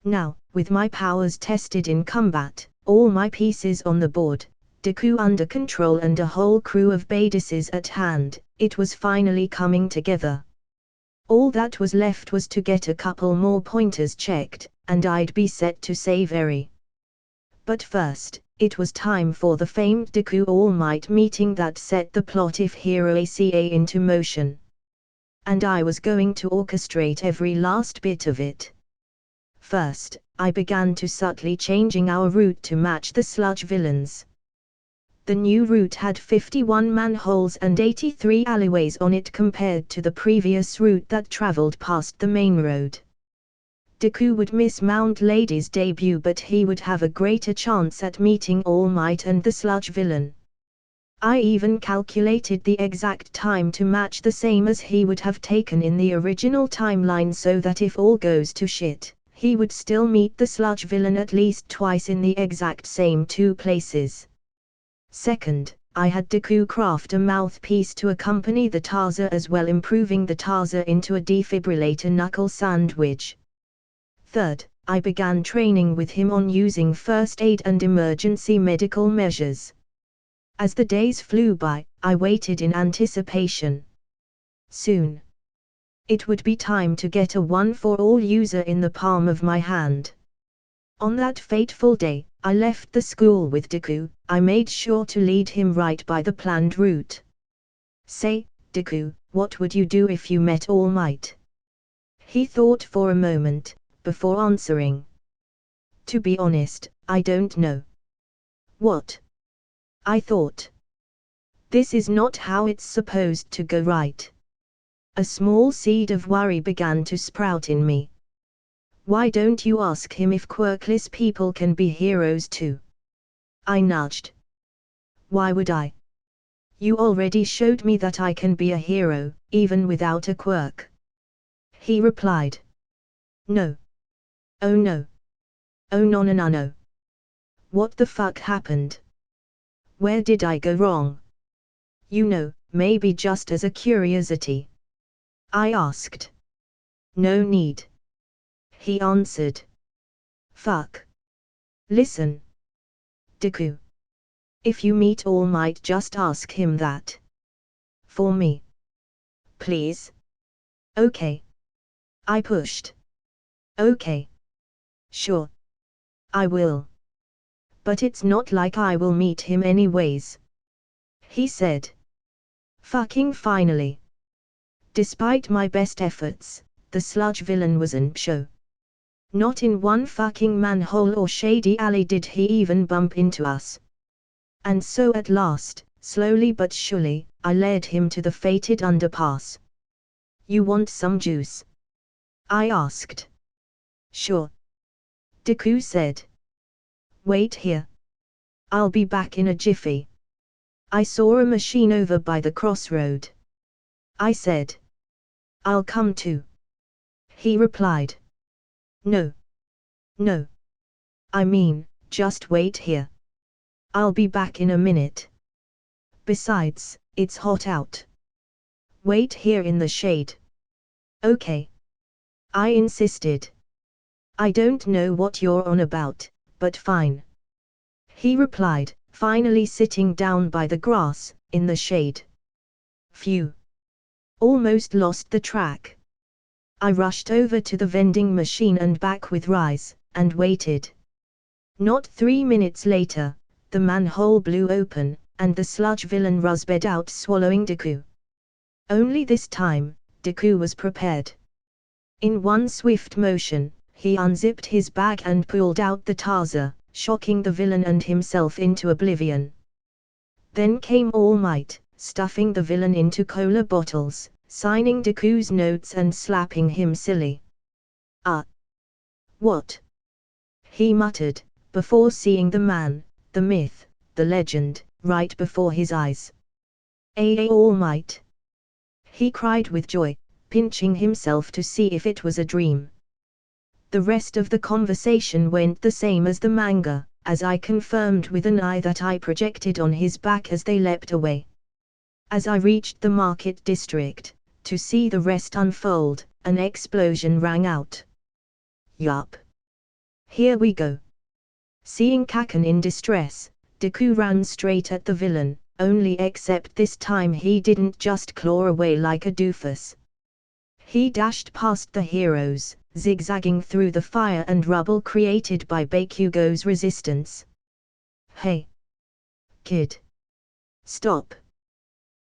Now, with my powers tested in combat, all my pieces on the board, Deku under control and a whole crew of badasses at hand, it was finally coming together. All that was left was to get a couple more pointers checked, and I'd be set to save Eri. But first, it was time for the famed Deku All Might meeting that set the plot of Hero ACA into motion. And I was going to orchestrate every last bit of it. First, I began to subtly changing our route to match the sludge villains. The new route had 51 manholes and 83 alleyways on it compared to the previous route that traveled past the main road. Deku would miss Mount Lady's debut, but he would have a greater chance at meeting All Might and the sludge villain. I even calculated the exact time to match the same as he would have taken in the original timeline, so that if all goes to shit, he would still meet the sludge villain at least twice in the exact same two places. Second, I had Deku craft a mouthpiece to accompany the Taser as well, improving the Taser into a defibrillator knuckle sandwich. Third, I began training with him on using first aid and emergency medical measures. As the days flew by, I waited in anticipation. Soon, it would be time to get a one-for-all user in the palm of my hand. On that fateful day, I left the school with Deku. I made sure to lead him right by the planned route. Say, Deku, what would you do if you met All Might? He thought for a moment, before answering. To be honest, I don't know. What? I thought. This is not how it's supposed to go, right? A small seed of worry began to sprout in me. Why don't you ask him if quirkless people can be heroes too? I nudged. Why would I? You already showed me that I can be a hero, even without a quirk. He replied. No. Oh no. Oh no no no no. What the fuck happened? Where did I go wrong? You know, maybe just as a curiosity. I asked. No need. He answered. Fuck. Listen. Deku. If you meet All Might, just ask him that. For me. Please. Okay. I pushed. Okay. Sure. I will. But it's not like I will meet him anyways. He said. Fucking finally. Despite my best efforts, the sludge villain wasn't show. Not in one fucking manhole or shady alley did he even bump into us. And so at last, slowly but surely, I led him to the fated underpass. You want some juice? I asked. Sure. Deku said. Wait here. I'll be back in a jiffy. I saw a machine over by the crossroad. I said. I'll come too. He replied. No. No. I mean, just wait here. I'll be back in a minute. Besides, it's hot out. Wait here in the shade. Okay. I insisted. I don't know what you're on about, but fine. He replied, finally sitting down by the grass, in the shade. Phew. Almost lost the track. I rushed over to the vending machine and back with Rise, and waited. Not 3 minutes later, the manhole blew open, and the sludge villain rusbed out, swallowing Deku. Only this time, Deku was prepared. In one swift motion, he unzipped his bag and pulled out the taser, shocking the villain and himself into oblivion. Then came All Might, stuffing the villain into cola bottles, signing Deku's notes and slapping him silly. What? He muttered, before seeing the man, the myth, the legend, right before his eyes. All Might! He cried with joy, pinching himself to see if it was a dream. The rest of the conversation went the same as the manga, as I confirmed with an eye that I projected on his back as they leapt away. As I reached the market district, to see the rest unfold, an explosion rang out. Yup. Here we go. Seeing Kaken in distress, Deku ran straight at the villain, only except this time he didn't just claw away like a doofus. He dashed past the heroes, zigzagging through the fire and rubble created by Bakugo's resistance. Hey! Kid! Stop!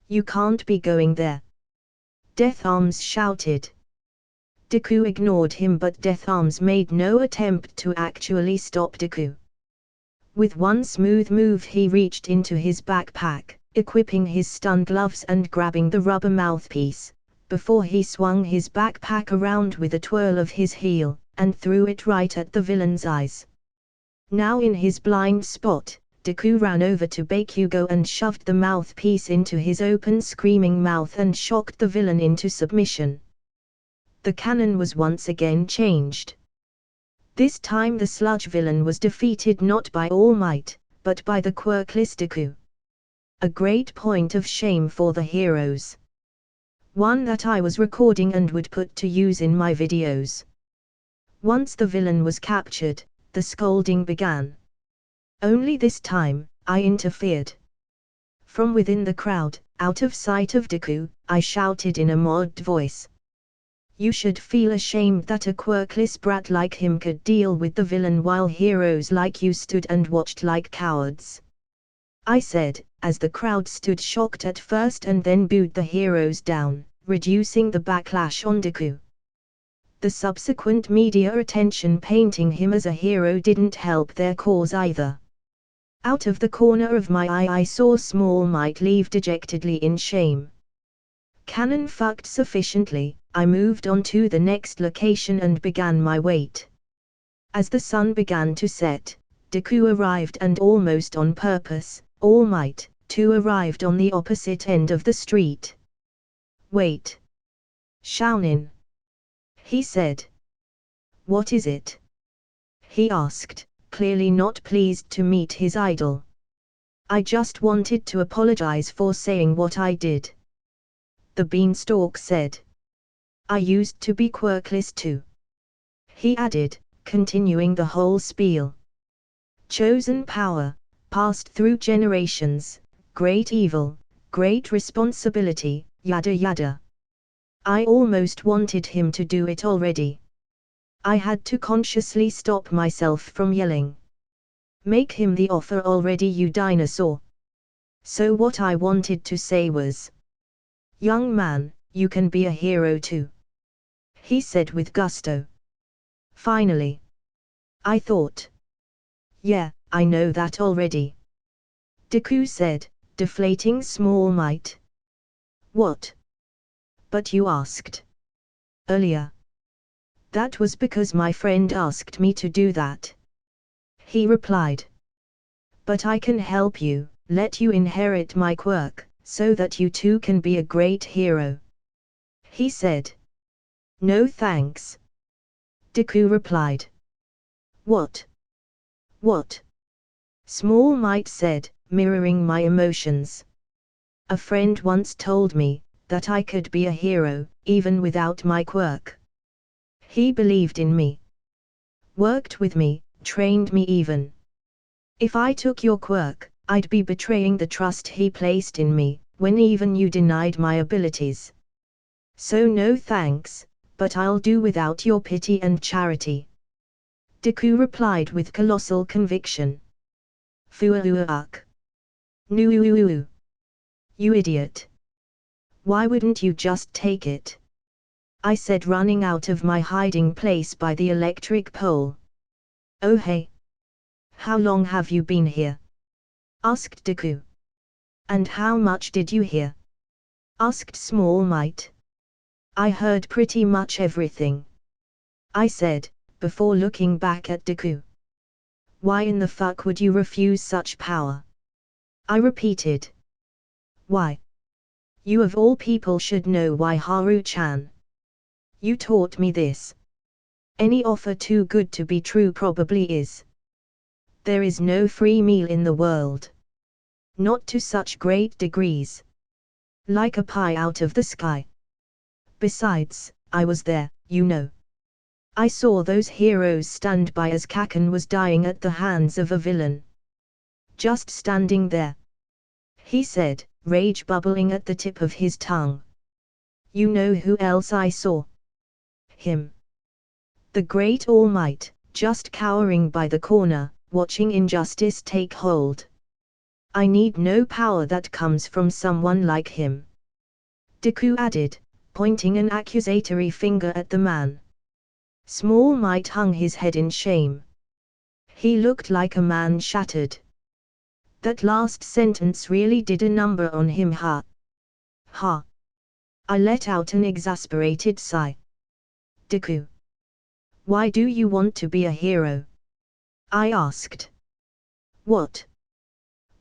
You can't be going there! Death Arms shouted. Deku ignored him, but Death Arms made no attempt to actually stop Deku. With one smooth move he reached into his backpack, equipping his stun gloves and grabbing the rubber mouthpiece, before he swung his backpack around with a twirl of his heel, and threw it right at the villain's eyes. Now in his blind spot, Deku ran over to Bakugo and shoved the mouthpiece into his open screaming mouth and shocked the villain into submission. The canon was once again changed. This time the sludge villain was defeated not by All Might, but by the quirkless Deku. A great point of shame for the heroes. One that I was recording and would put to use in my videos. Once the villain was captured, the scolding began. Only this time, I interfered. From within the crowd, out of sight of Deku, I shouted in a mobbed voice. You should feel ashamed that a quirkless brat like him could deal with the villain while heroes like you stood and watched like cowards. I said, as the crowd stood shocked at first and then booed the heroes down, reducing the backlash on Deku. The subsequent media attention painting him as a hero didn't help their cause either. Out of the corner of my eye I saw Small Might leave dejectedly in shame. Canon fucked sufficiently, I moved on to the next location and began my wait. As the sun began to set, Deku arrived and almost on purpose, All Might, too, arrived on the opposite end of the street. Wait. Shounin. He said. What is it? He asked, clearly not pleased to meet his idol. I just wanted to apologize for saying what I did. The beanstalk said. I used to be quirkless too. He added, continuing the whole spiel. Chosen power, passed through generations, great evil, great responsibility, yada yada. I almost wanted him to do it already. I had to consciously stop myself from yelling. Make him the offer already, you dinosaur. So what I wanted to say was, young man, you can be a hero too. He said with gusto. Finally. I thought. Yeah, I know that already. Deku said, deflating Small Might. What? But you asked. Earlier. That was because my friend asked me to do that. He replied. But I can help you, let you inherit my quirk, so that you too can be a great hero. He said. No thanks. Deku replied. What? What? Small Might said, mirroring my emotions. A friend once told me that I could be a hero, even without my quirk. He believed in me. Worked with me, trained me even. If I took your quirk, I'd be betraying the trust he placed in me, when even you denied my abilities. So no thanks, but I'll do without your pity and charity. Deku replied with colossal conviction. Fuuuak. Nuuuuu. You idiot. Why wouldn't you just take it? I said, running out of my hiding place by the electric pole. Oh hey! How long have you been here? Asked Deku. And how much did you hear? Asked Small Might. I heard pretty much everything, I said, before looking back at Deku. Why in the fuck would you refuse such power? I repeated. Why? You of all people should know why, Haru-chan. You taught me this. Any offer too good to be true probably is. There is no free meal in the world. Not to such great degrees. Like a pie out of the sky. Besides, I was there, you know. I saw those heroes stand by as Kaken was dying at the hands of a villain. Just standing there. He said, rage bubbling at the tip of his tongue. You know who else I saw? Him. The Great All Might, just cowering by the corner, watching injustice take hold. I need no power that comes from someone like him. Deku added, pointing an accusatory finger at the man. Small Might hung his head in shame. He looked like a man shattered. That last sentence really did a number on him. Ha! Ha! I let out an exasperated sigh. Deku. Why do you want to be a hero? I asked. What?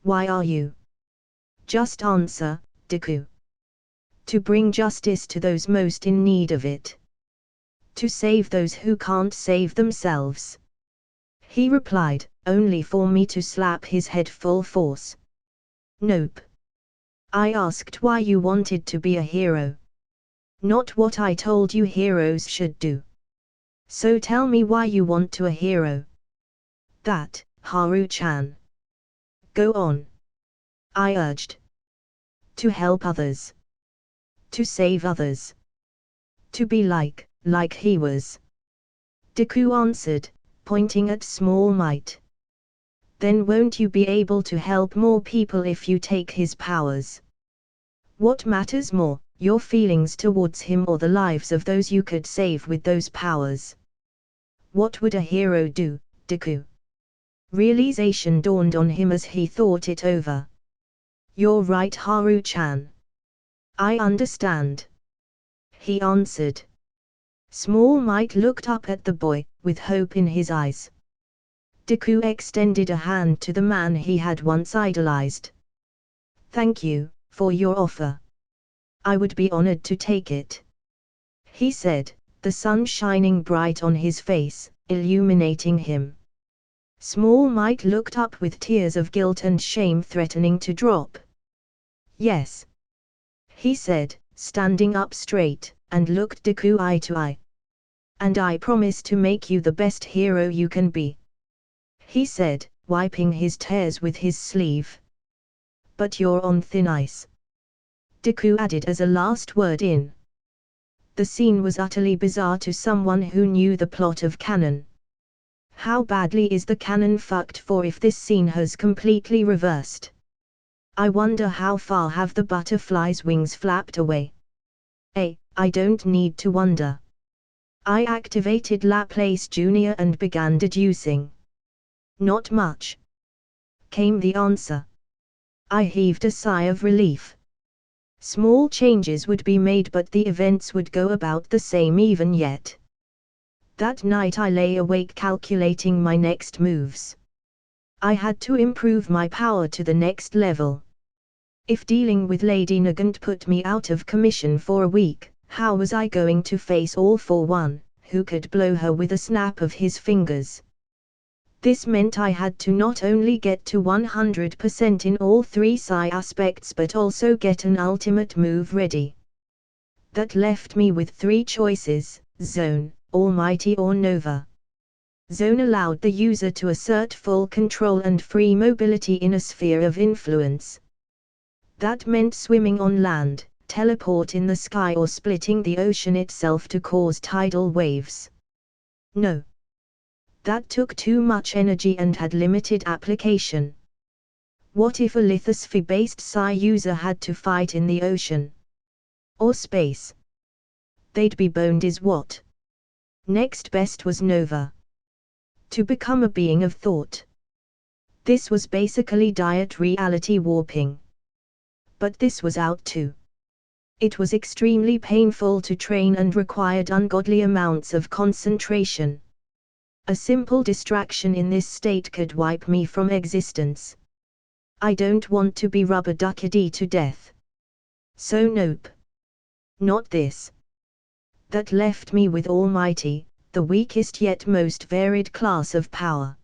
Why are you? Just answer, Deku. To bring justice to those most in need of it. To save those who can't save themselves. He replied, only for me to slap his head full force. Nope. I asked why you wanted to be a hero. Not what I told you heroes should do. So tell me why you want to a hero. That, Haru-chan. Go on. I urged. To help others. To save others. To be like he was. Deku answered, pointing at Small Might. Then won't you be able to help more people if you take his powers? What matters more, your feelings towards him or the lives of those you could save with those powers? What would a hero do, Deku? Realization dawned on him as he thought it over. You're right, Haru-chan. I understand. He answered. Small Might looked up at the boy, with hope in his eyes. Deku extended a hand to the man he had once idolized. Thank you, for your offer. I would be honored to take it. He said, the sun shining bright on his face, illuminating him. Small Might looked up with tears of guilt and shame threatening to drop. Yes. He said, standing up straight, and looked Deku eye to eye. And I promise to make you the best hero you can be. He said, wiping his tears with his sleeve. But you're on thin ice. Deku added as a last word in. The scene was utterly bizarre to someone who knew the plot of canon. How badly is the canon fucked for if this scene has completely reversed? I wonder how far have the butterfly's wings flapped away? I don't need to wonder. I activated Laplace Jr. and began deducing. Not much. Came the answer. I heaved a sigh of relief. Small changes would be made but the events would go about the same even yet. That night I lay awake calculating my next moves. I had to improve my power to the next level. If dealing with Lady Nagant put me out of commission for a week, how was I going to face All for One, who could blow her with a snap of his fingers? This meant I had to not only get to 100% in all three psi aspects but also get an ultimate move ready. That left me with three choices: Zone, Almighty or Nova. Zone allowed the user to assert full control and free mobility in a sphere of influence. That meant swimming on land, teleport in the sky or splitting the ocean itself to cause tidal waves. No. That took too much energy and had limited application. What if a lithosphere-based psi user had to fight in the ocean? Or space. They'd be boned is what. Next best was Nova. To become a being of thought. This was basically diet reality warping. But this was out too. It was extremely painful to train and required ungodly amounts of concentration. A simple distraction in this state could wipe me from existence. I don't want to be rubber-duckedy to death. So nope. Not this. That left me with Almighty, the weakest yet most varied class of power.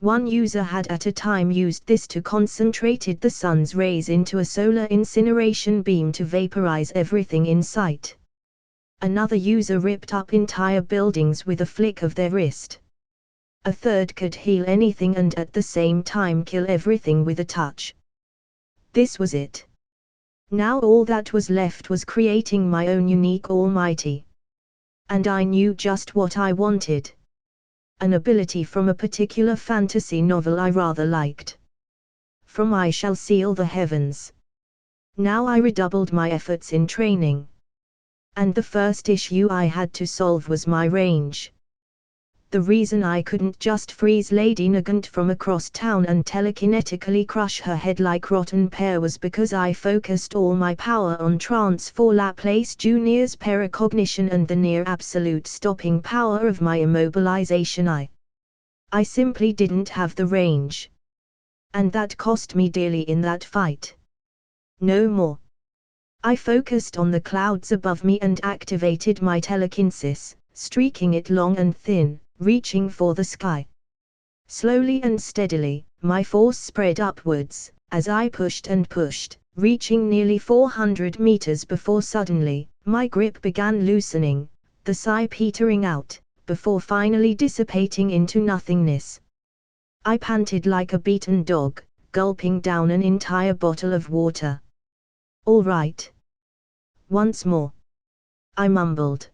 One user had at a time used this to concentrated the sun's rays into a solar incineration beam to vaporize everything in sight. Another user ripped up entire buildings with a flick of their wrist. A third could heal anything and at the same time kill everything with a touch. This was it. Now all that was left was creating my own unique Almighty. And I knew just what I wanted. An ability from a particular fantasy novel I rather liked. From I Shall Seal the Heavens. Now I redoubled my efforts in training. And the first issue I had to solve was my range. The reason I couldn't just freeze Lady Nagant from across town and telekinetically crush her head like rotten pear was because I focused all my power on Transfer Laplace Junior's paracognition and the near absolute stopping power of my immobilization. I simply didn't have the range. And that cost me dearly in that fight. No more. I focused on the clouds above me and activated my telekinesis, streaking it long and thin, reaching for the sky. Slowly and steadily, my force spread upwards, as I pushed and pushed, reaching nearly 400 meters before suddenly, my grip began loosening, the psi petering out, before finally dissipating into nothingness. I panted like a beaten dog, gulping down an entire bottle of water. All right. Once more. I mumbled.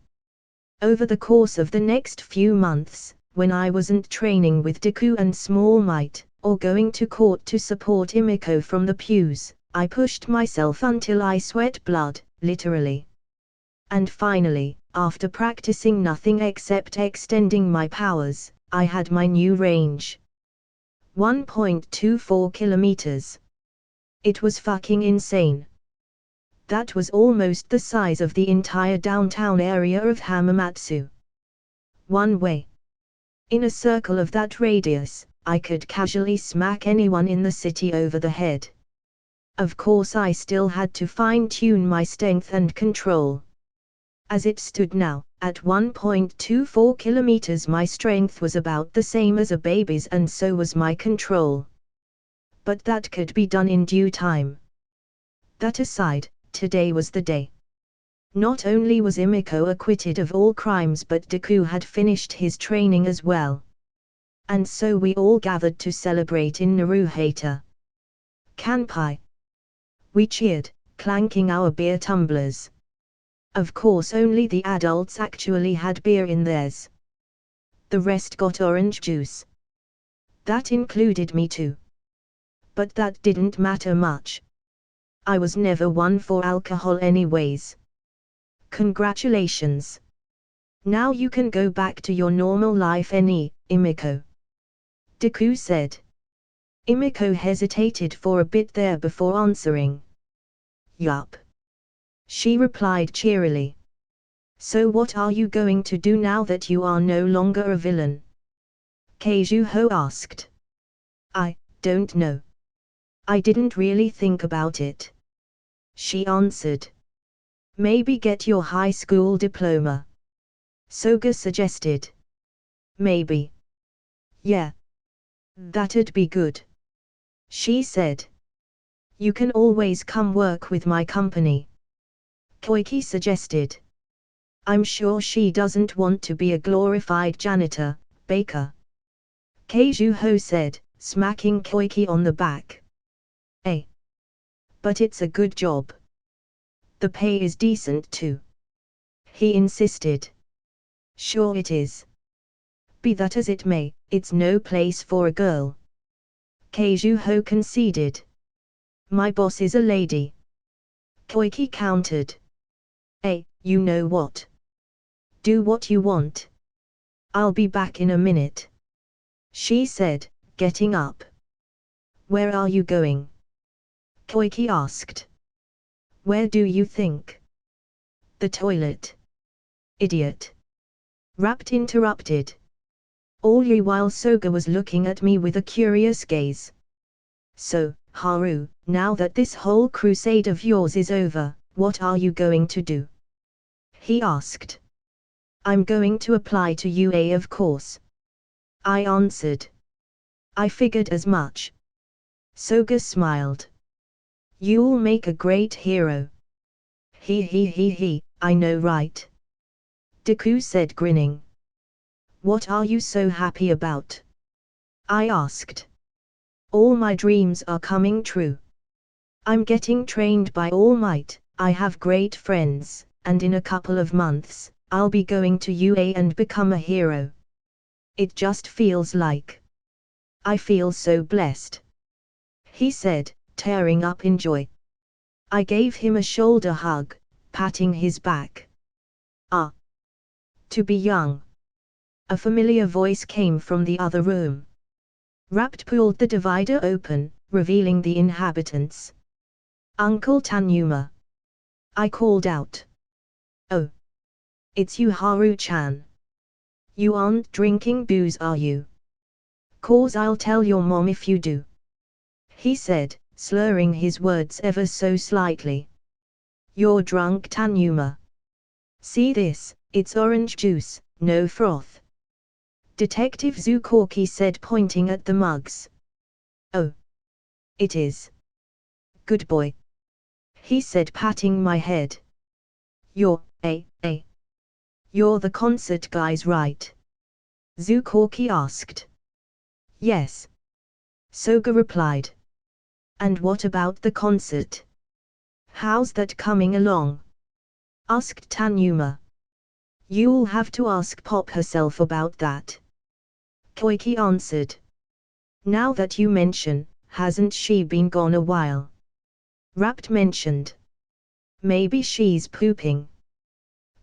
Over the course of the next few months, when I wasn't training with Deku and Small Might, or going to court to support Imiko from the pews, I pushed myself until I sweat blood, literally. And finally, after practicing nothing except extending my powers, I had my new range. 1.24 kilometers. It was fucking insane. That was almost the size of the entire downtown area of Hamamatsu. One way. In a circle of that radius, I could casually smack anyone in the city over the head. Of course I still had to fine-tune my strength and control. As it stood now, at 1.24 kilometers my strength was about the same as a baby's and so was my control. But that could be done in due time. That aside, today was the day. Not only was Imiko acquitted of all crimes but Deku had finished his training as well. And so we all gathered to celebrate in Naruhata. Kanpai. We cheered, clanking our beer tumblers. Of course only the adults actually had beer in theirs. The rest got orange juice. That included me too. But that didn't matter much. I was never one for alcohol anyways. Congratulations. Now you can go back to your normal life Imiko. Deku said. Imiko hesitated for a bit there before answering. Yup. She replied cheerily. So what are you going to do now that you are no longer a villain? Keijuho asked. I don't know. I didn't really think about it. She answered. Maybe get your high school diploma. Soga suggested. Maybe. Yeah. That'd be good. She said. You can always come work with my company. Koiki suggested. I'm sure she doesn't want to be a glorified janitor, baker. Keijuho said, smacking Koiki on the back. But it's a good job. The pay is decent too. He insisted. Sure it is. Be that as it may, it's no place for a girl. Keijuho conceded. My boss is a lady. Koiki countered. you know what? Do what you want. I'll be back in a minute, she said, getting up. Where are you going? Koiki asked. Where do you think? The toilet. Idiot. Rapt interrupted. All the while Soga was looking at me with a curious gaze. So, Haru, now that this whole crusade of yours is over, what are you going to do? He asked. I'm going to apply to UA, of course. I answered. I figured as much. Soga smiled. You'll make a great hero. He, I know, right? Deku said, grinning. What are you so happy about? I asked. All my dreams are coming true. I'm getting trained by All Might, I have great friends, and in a couple of months, I'll be going to UA and become a hero. It just feels like. I feel so blessed. He said, tearing up in joy. I gave him a shoulder hug, patting his back. Ah. To be young. A familiar voice came from the other room. Rapt pulled the divider open, revealing the inhabitants. Uncle Tanuma. I called out. Oh. It's you, Haru-chan. You aren't drinking booze, are you? 'Cause I'll tell your mom if you do. He said, slurring his words ever so slightly. You're drunk, Tanuma. See this, it's orange juice, no froth. Detective Zukoki said, pointing at the mugs. Oh. It is. Good boy. He said, patting my head. You're the concert guys, right? Zukoki asked. Yes. Soga replied. And what about the concert? How's that coming along? Asked Tanuma. You'll have to ask Pop herself about that. Koiki answered. Now that you mention, hasn't she been gone a while? Rapt mentioned. Maybe she's pooping.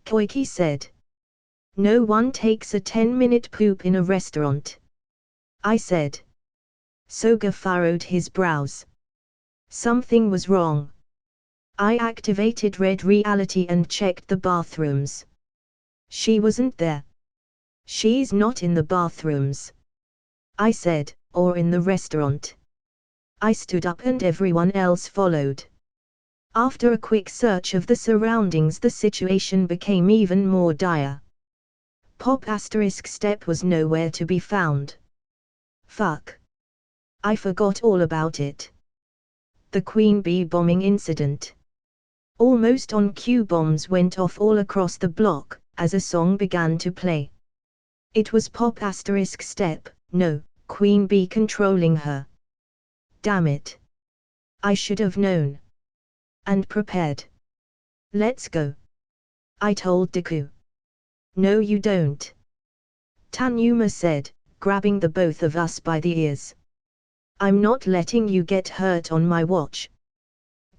Koiki said. No one takes a 10-minute poop in a restaurant. I said. Soga furrowed his brows. Something was wrong. I activated Red Reality and checked the bathrooms. She wasn't there. She's not in the bathrooms. I said, or in the restaurant. I stood up and everyone else followed. After a quick search of the surroundings, the situation became even more dire. Pop * step was nowhere to be found. Fuck. I forgot all about it. The Queen Bee bombing incident. Almost on cue, bombs went off all across the block, as a song began to play. It was Pop * step, no, Queen Bee controlling her. Damn it. I should have known. And prepared. Let's go. I told Deku. No you don't. Tanuma said, grabbing the both of us by the ears. I'm not letting you get hurt on my watch.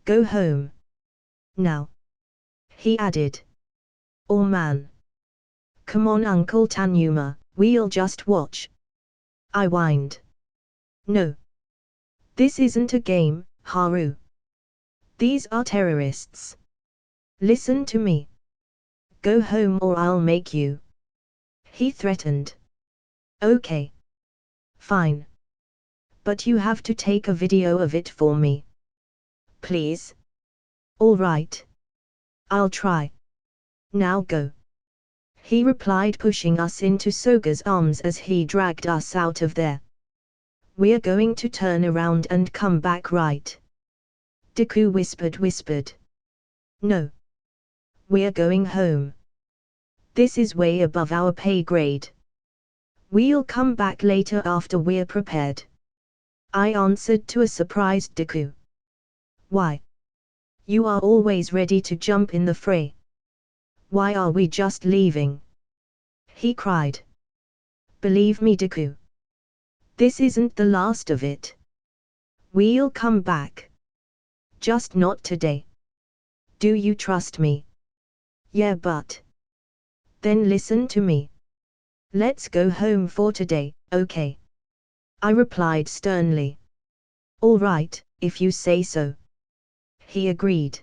Go home. Now. He added. Oh man. Come on Uncle Tanuma, we'll just watch. I whined. No. This isn't a game, Haru. These are terrorists. Listen to me. Go home or I'll make you. He threatened. Okay. Fine. But you have to take a video of it for me. Please? All right. I'll try. Now go. He replied, pushing us into Soga's arms as he dragged us out of there. We're going to turn around and come back, right? Deku whispered. No. We're going home. This is way above our pay grade. We'll come back later after we're prepared. I answered to a surprised Deku. Why? You are always ready to jump in the fray. Why are we just leaving? He cried. Believe me, Deku. This isn't the last of it. We'll come back. Just not today. Do you trust me? Yeah, but. Then listen to me. Let's go home for today, okay? I replied sternly. All right, if you say so. He agreed.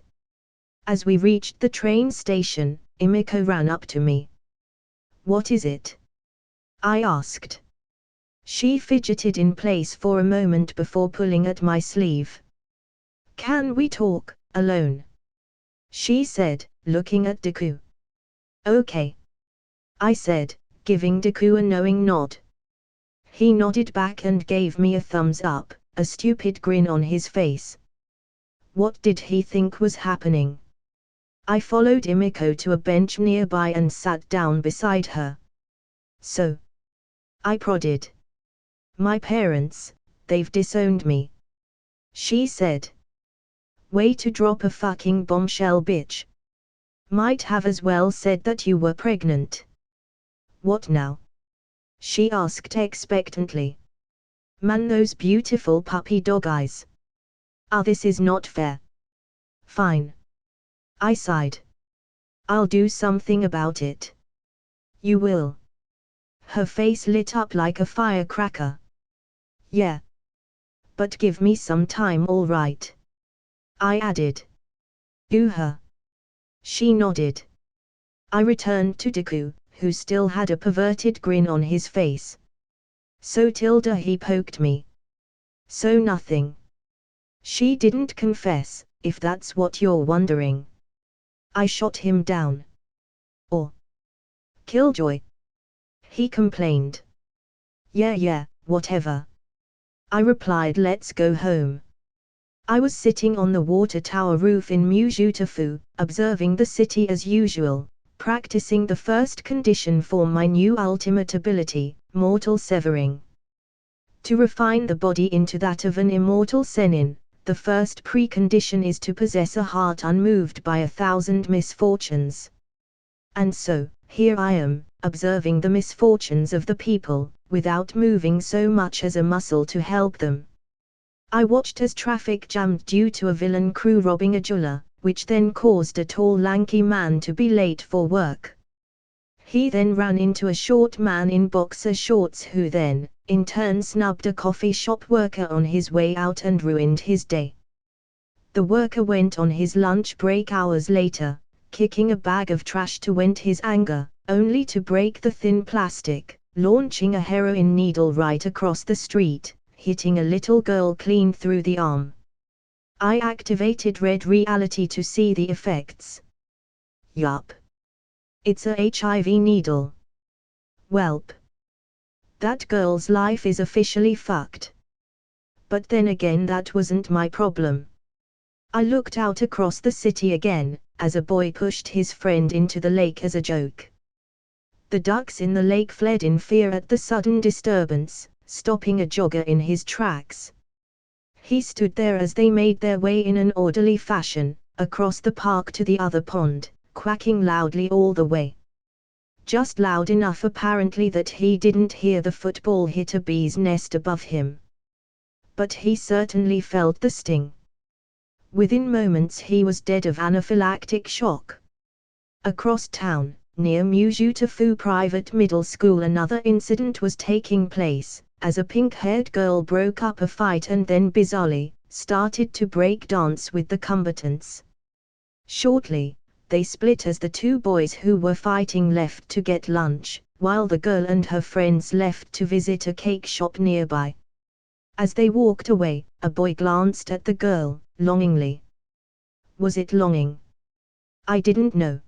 As we reached the train station, Emiko ran up to me. What is it? I asked. She fidgeted in place for a moment before pulling at my sleeve. Can we talk, alone? She said, looking at Deku. Okay. I said, giving Deku a knowing nod. He nodded back and gave me a thumbs up, a stupid grin on his face. What did he think was happening? I followed Emiko to a bench nearby and sat down beside her. So? I prodded. My parents, they've disowned me. She said. Way to drop a fucking bombshell, bitch. Might have as well said that you were pregnant. What now? She asked expectantly. Man, those beautiful puppy dog eyes. Ah, this is not fair. Fine. I sighed. I'll do something about it. You will. Her face lit up like a firecracker. Yeah. But give me some time, all right? I added. Her. She nodded. I returned to Deku, who still had a perverted grin on his face. So Tilda, he poked me. So nothing. She didn't confess, if that's what you're wondering. I shot him down. Or Killjoy. He complained. Yeah, whatever. I replied, let's go home. I was sitting on the water tower roof in Mujutafu, observing the city as usual, practicing the first condition for my new ultimate ability, mortal severing. To refine the body into that of an immortal Sennin, the first precondition is to possess a heart unmoved by 1,000 misfortunes. And so, here I am, observing the misfortunes of the people, without moving so much as a muscle to help them. I watched as traffic jammed due to a villain crew robbing a jeweler, which then caused a tall lanky man to be late for work. He then ran into a short man in boxer shorts who then, in turn, snubbed a coffee shop worker on his way out and ruined his day. The worker went on his lunch break hours later, kicking a bag of trash to vent his anger, only to break the thin plastic, launching a heroin needle right across the street, hitting a little girl clean through the arm. I activated Red Reality to see the effects. Yup. It's a HIV needle. Welp. That girl's life is officially fucked. But then again, that wasn't my problem. I looked out across the city again, as a boy pushed his friend into the lake as a joke. The ducks in the lake fled in fear at the sudden disturbance, stopping a jogger in his tracks. He stood there as they made their way in an orderly fashion, across the park to the other pond, quacking loudly all the way. Just loud enough apparently that he didn't hear the football hit a bee's nest above him. But he certainly felt the sting. Within moments he was dead of anaphylactic shock. Across town, near Mujutafu Private Middle School, another incident was taking place, as a pink-haired girl broke up a fight and then bizarrely, started to break dance with the combatants. Shortly, they split as the two boys who were fighting left to get lunch, while the girl and her friends left to visit a cake shop nearby. As they walked away, a boy glanced at the girl, longingly. Was it longing? I didn't know.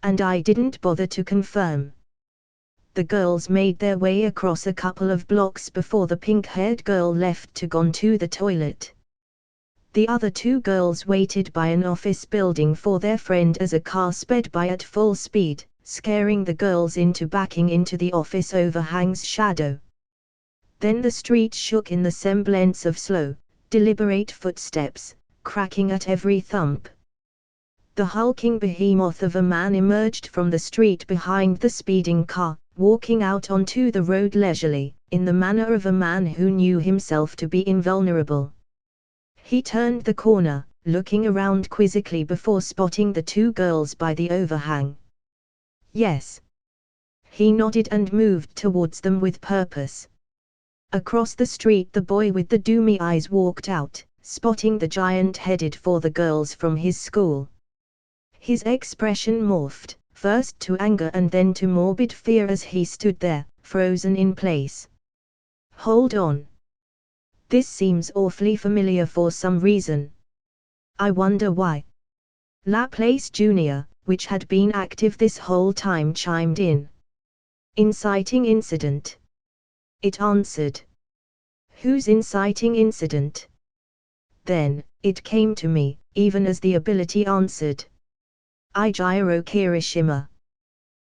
And I didn't bother to confirm. The girls made their way across a couple of blocks before the pink-haired girl left to go to the toilet. The other two girls waited by an office building for their friend as a car sped by at full speed, scaring the girls into backing into the office overhang's shadow. Then the street shook in the semblance of slow, deliberate footsteps, cracking at every thump. The hulking behemoth of a man emerged from the street behind the speeding car, walking out onto the road leisurely, in the manner of a man who knew himself to be invulnerable. He turned the corner, looking around quizzically before spotting the two girls by the overhang. Yes. He nodded and moved towards them with purpose. Across the street the boy with the doomy eyes walked out, spotting the giant headed for the girls from his school. His expression morphed, first to anger and then to morbid fear as he stood there, frozen in place. Hold on. This seems awfully familiar for some reason. I wonder why. Laplace Jr., which had been active this whole time, chimed in. Inciting incident. It answered. Whose inciting incident? Then, it came to me, even as the ability answered. Gyro Kirishima.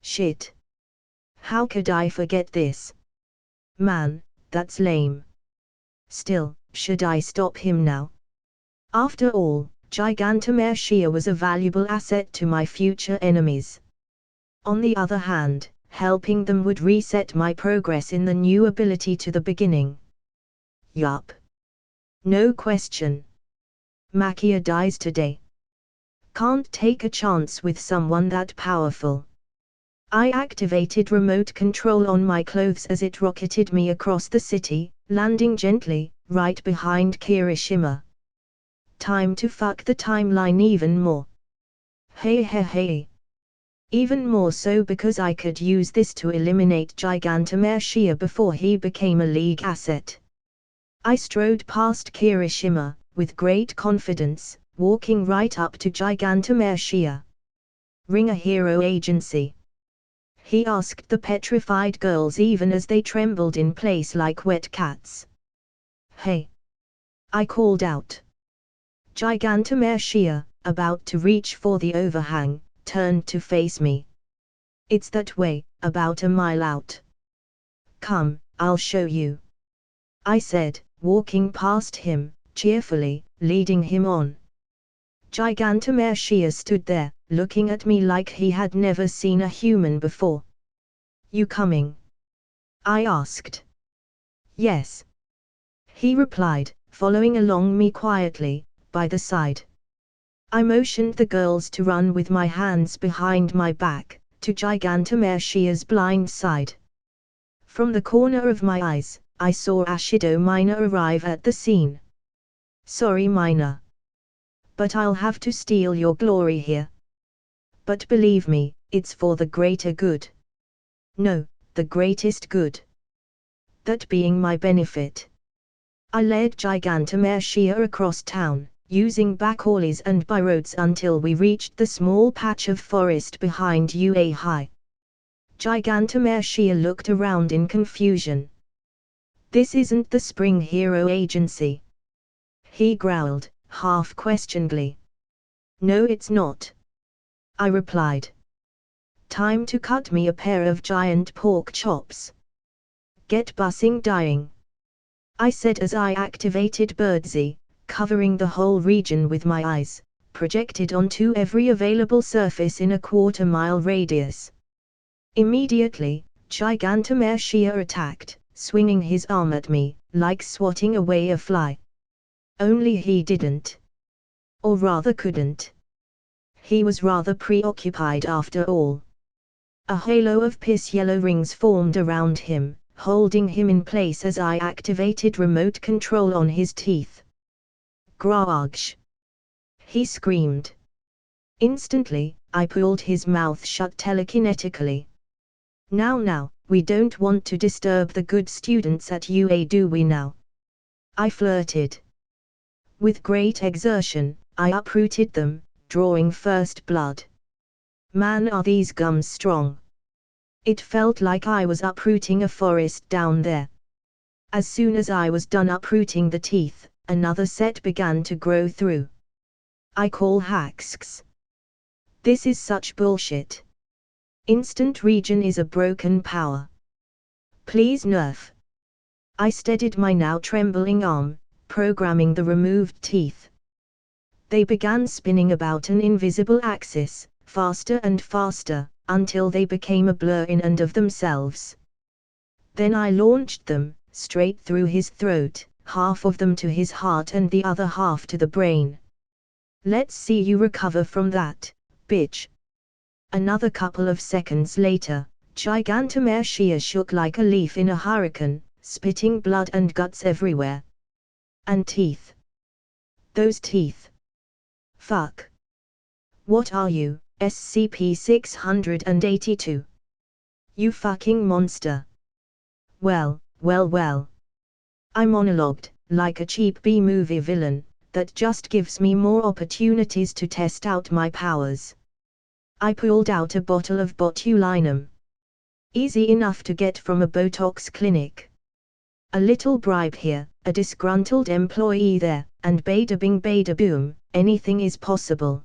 Shit. How could I forget this? Man, that's lame. Still, should I stop him now? After all, Gigantomachia was a valuable asset to my future enemies. On the other hand, helping them would reset my progress in the new ability to the beginning. Yup. No question. Machia dies today. Can't take a chance with someone that powerful. I activated remote control on my clothes as it rocketed me across the city, landing gently, right behind Kirishima. Time to fuck the timeline even more. Hey. Even more so because I could use this to eliminate Gigantomachia before he became a league asset. I strode past Kirishima, with great confidence, walking right up to Gigantomachia. Ring a hero agency. He asked the petrified girls even as they trembled in place like wet cats. Hey! I called out. Gigantomachia, about to reach for the overhang, turned to face me. It's that way, about a mile out. Come, I'll show you. I said, walking past him, cheerfully, leading him on. Gigantomachia stood there, looking at me like he had never seen a human before. You coming? I asked. Yes. He replied, following along me quietly, by the side. I motioned the girls to run with my hands behind my back, to Gigantomachia's blind side. From the corner of my eyes, I saw Ashido Minor arrive at the scene. Sorry Minor. But I'll have to steal your glory here. But believe me, it's for the greater good. No, the greatest good. That being my benefit. I led Gigantomachia across town, using back alleys and byroads until we reached the small patch of forest behind UA High. Gigantomachia looked around in confusion. This isn't the Spring Hero Agency. He growled, half questioningly. No, it's not. I replied. Time to cut me a pair of giant pork chops. Get bussing dying. I said as I activated Birdsey, covering the whole region with my eyes, projected onto every available surface in a quarter-mile radius. Immediately, Gigantomachia attacked, swinging his arm at me, like swatting away a fly. Only he didn't. Or rather couldn't. He was rather preoccupied after all. A halo of piss-yellow rings formed around him, holding him in place as I activated remote control on his teeth. Grogsh! He screamed. Instantly, I pulled his mouth shut telekinetically. Now, we don't want to disturb the good students at UA, do we now? I flirted. With great exertion, I uprooted them, drawing first blood. Man, are these gums strong. It felt like I was uprooting a forest down there. As soon as I was done uprooting the teeth, another set began to grow through. I call hacks. This is such bullshit. Instant regen is a broken power. Please nerf. I steadied my now trembling arm, programming the removed teeth. They began spinning about an invisible axis, faster and faster, until they became a blur in and of themselves. Then I launched them, straight through his throat, half of them to his heart and the other half to the brain. Let's see you recover from that, bitch. Another couple of seconds later, Gigantomachia shook like a leaf in a hurricane, spitting blood and guts everywhere. And teeth. Those teeth. Fuck. What are you, SCP-682? You fucking monster. Well. I monologued, like a cheap B-movie villain, that just gives me more opportunities to test out my powers. I pulled out a bottle of botulinum. Easy enough to get from a Botox clinic. A little bribe here, a disgruntled employee there, and bada bing bada boom, anything is possible.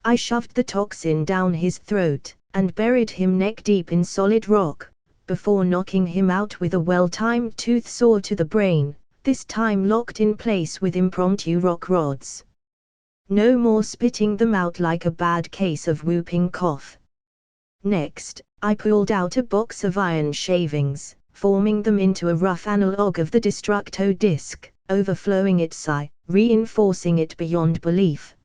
I shoved the toxin down his throat, and buried him neck deep in solid rock, before knocking him out with a well-timed tooth saw to the brain, this time locked in place with impromptu rock rods. No more spitting them out like a bad case of whooping cough. Next, I pulled out a box of iron shavings, forming them into a rough analog of the Destructo disc, overflowing its eye, reinforcing it beyond belief.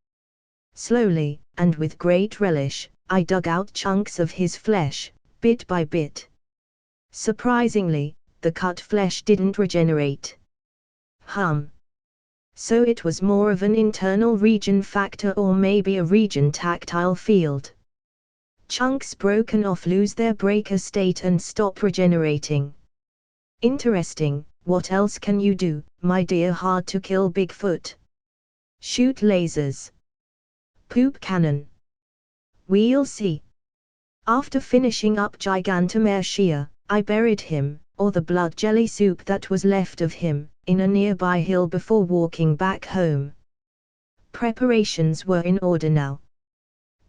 Slowly, and with great relish, I dug out chunks of his flesh, bit by bit. Surprisingly, the cut flesh didn't regenerate. So it was more of an internal region factor, or maybe a region tactile field. Chunks broken off lose their breaker state and stop regenerating. Interesting. What else can you do, my dear hard-to-kill Bigfoot? Shoot lasers. Poop cannon. We'll see. After finishing up Gigantomachia, I buried him, or the blood jelly soup that was left of him, in a nearby hill before walking back home. Preparations were in order now.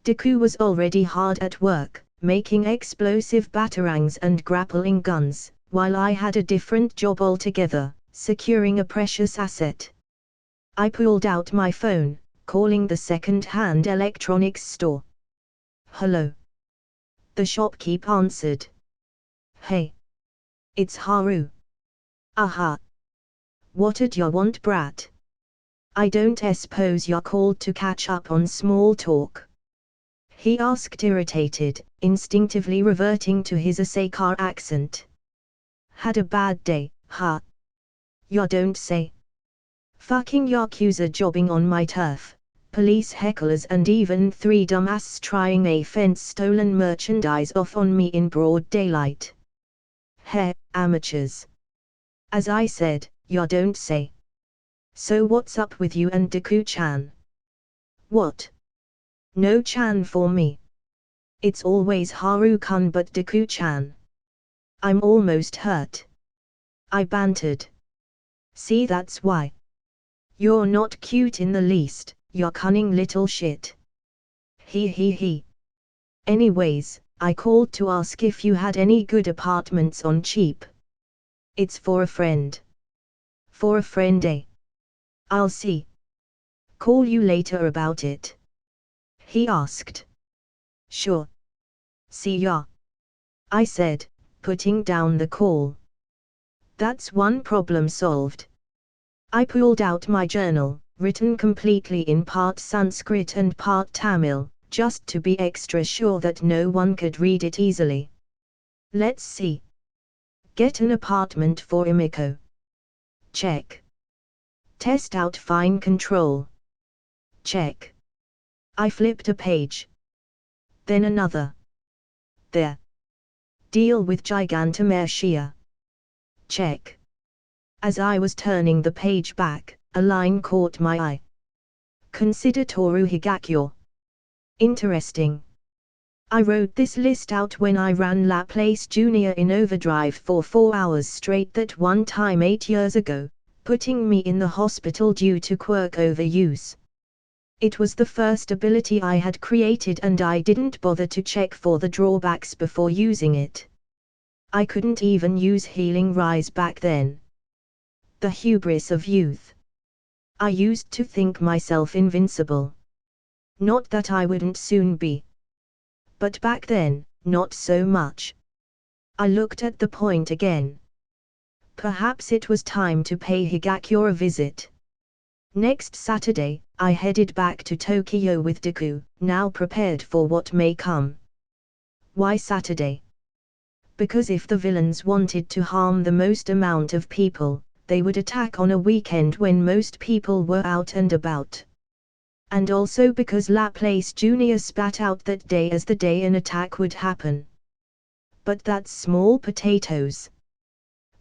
Deku was already hard at work, making explosive batarangs and grappling guns, while I had a different job altogether, securing a precious asset. I pulled out my phone, calling the second-hand electronics store. Hello. The shopkeep answered. Hey. It's Haru. Aha. What'd ya want, brat? I don't suppose you're called to catch up on small talk? He asked, irritated, instinctively reverting to his Asakar accent. Had a bad day, huh? Ya don't say. Fucking Yakuza jobbing on my turf, police hecklers and even 3 dumbasses trying a fence stolen merchandise off on me in broad daylight. Heh, amateurs. As I said, ya don't say. So what's up with you and Deku-chan? What? No chan for me. It's always Haru-kun but Deku-chan. I'm almost hurt. I bantered. See, that's why. You're not cute in the least, you cunning little shit. He. Anyways, I called to ask if you had any good apartments on cheap. It's for a friend. For a friend, eh? I'll see. Call you later about it. He asked. Sure. See ya. I said, putting down the call. That's one problem solved. I pulled out my journal, written completely in part Sanskrit and part Tamil, just to be extra sure that no one could read it easily. Let's see. Get an apartment for Emiko. Check. Test out fine control. Check. I flipped a page. Then another. There. Deal with Gigantomachia. Check. As I was turning the page back, a line caught my eye. Consider Toru Higakyo. Interesting. I wrote this list out when I ran Laplace Jr. in overdrive for 4 hours straight that one time 8 years ago, putting me in the hospital due to quirk overuse. It was the first ability I had created and I didn't bother to check for the drawbacks before using it. I couldn't even use Healing Rise back then. The hubris of youth. I used to think myself invincible. Not that I wouldn't soon be. But back then, not so much. I looked at the point again. Perhaps it was time to pay Higakyo a visit. Next Saturday, I headed back to Tokyo with Deku, now prepared for what may come. Why Saturday? Because if the villains wanted to harm the most amount of people, they would attack on a weekend when most people were out and about. And also because Laplace Jr. spat out that day as the day an attack would happen. But that's small potatoes.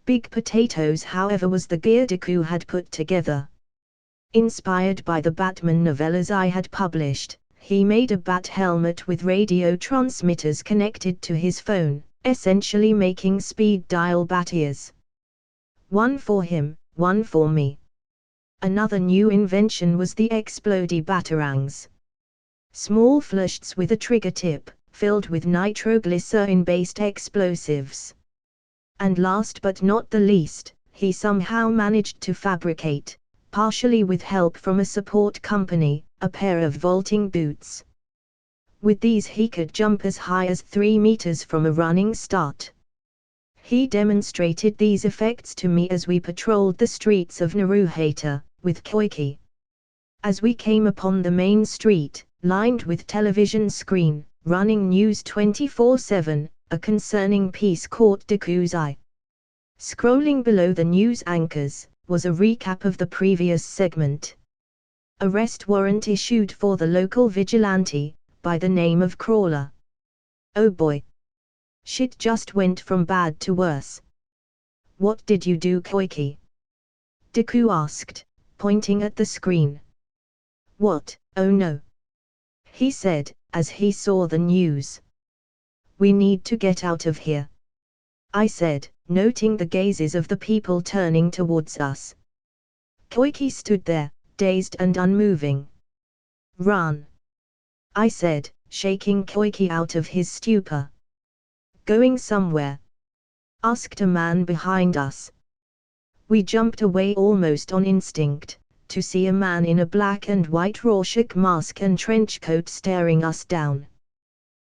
Big potatoes, however, was the gear Deku had put together. Inspired by the Batman novellas I had published, he made a bat helmet with radio transmitters connected to his phone, essentially making speed dial bat ears. One for him, one for me. Another new invention was the explodey batarangs. Small flushs with a trigger tip, filled with nitroglycerin-based explosives. And last but not the least, he somehow managed to fabricate, partially with help from a support company, a pair of vaulting boots. With these he could jump as high as 3 meters from a running start. He demonstrated these effects to me as we patrolled the streets of Naruhata, with Koike. As we came upon the main street, lined with television screen, running news 24/7, a concerning piece caught Deku's eye. Scrolling below the news anchors, was a recap of the previous segment. Arrest warrant issued for the local vigilante, by the name of Crawler. Oh boy. Shit just went from bad to worse. What did you do, Koike? Deku asked, pointing at the screen. What, oh no. He said, as he saw the news. We need to get out of here. I said, noting the gazes of the people turning towards us. Koike stood there, dazed and unmoving. Run. I said, shaking Koike out of his stupor. Going somewhere? Asked a man behind us. We jumped away almost on instinct, to see a man in a black and white Rorschach mask and trench coat staring us down.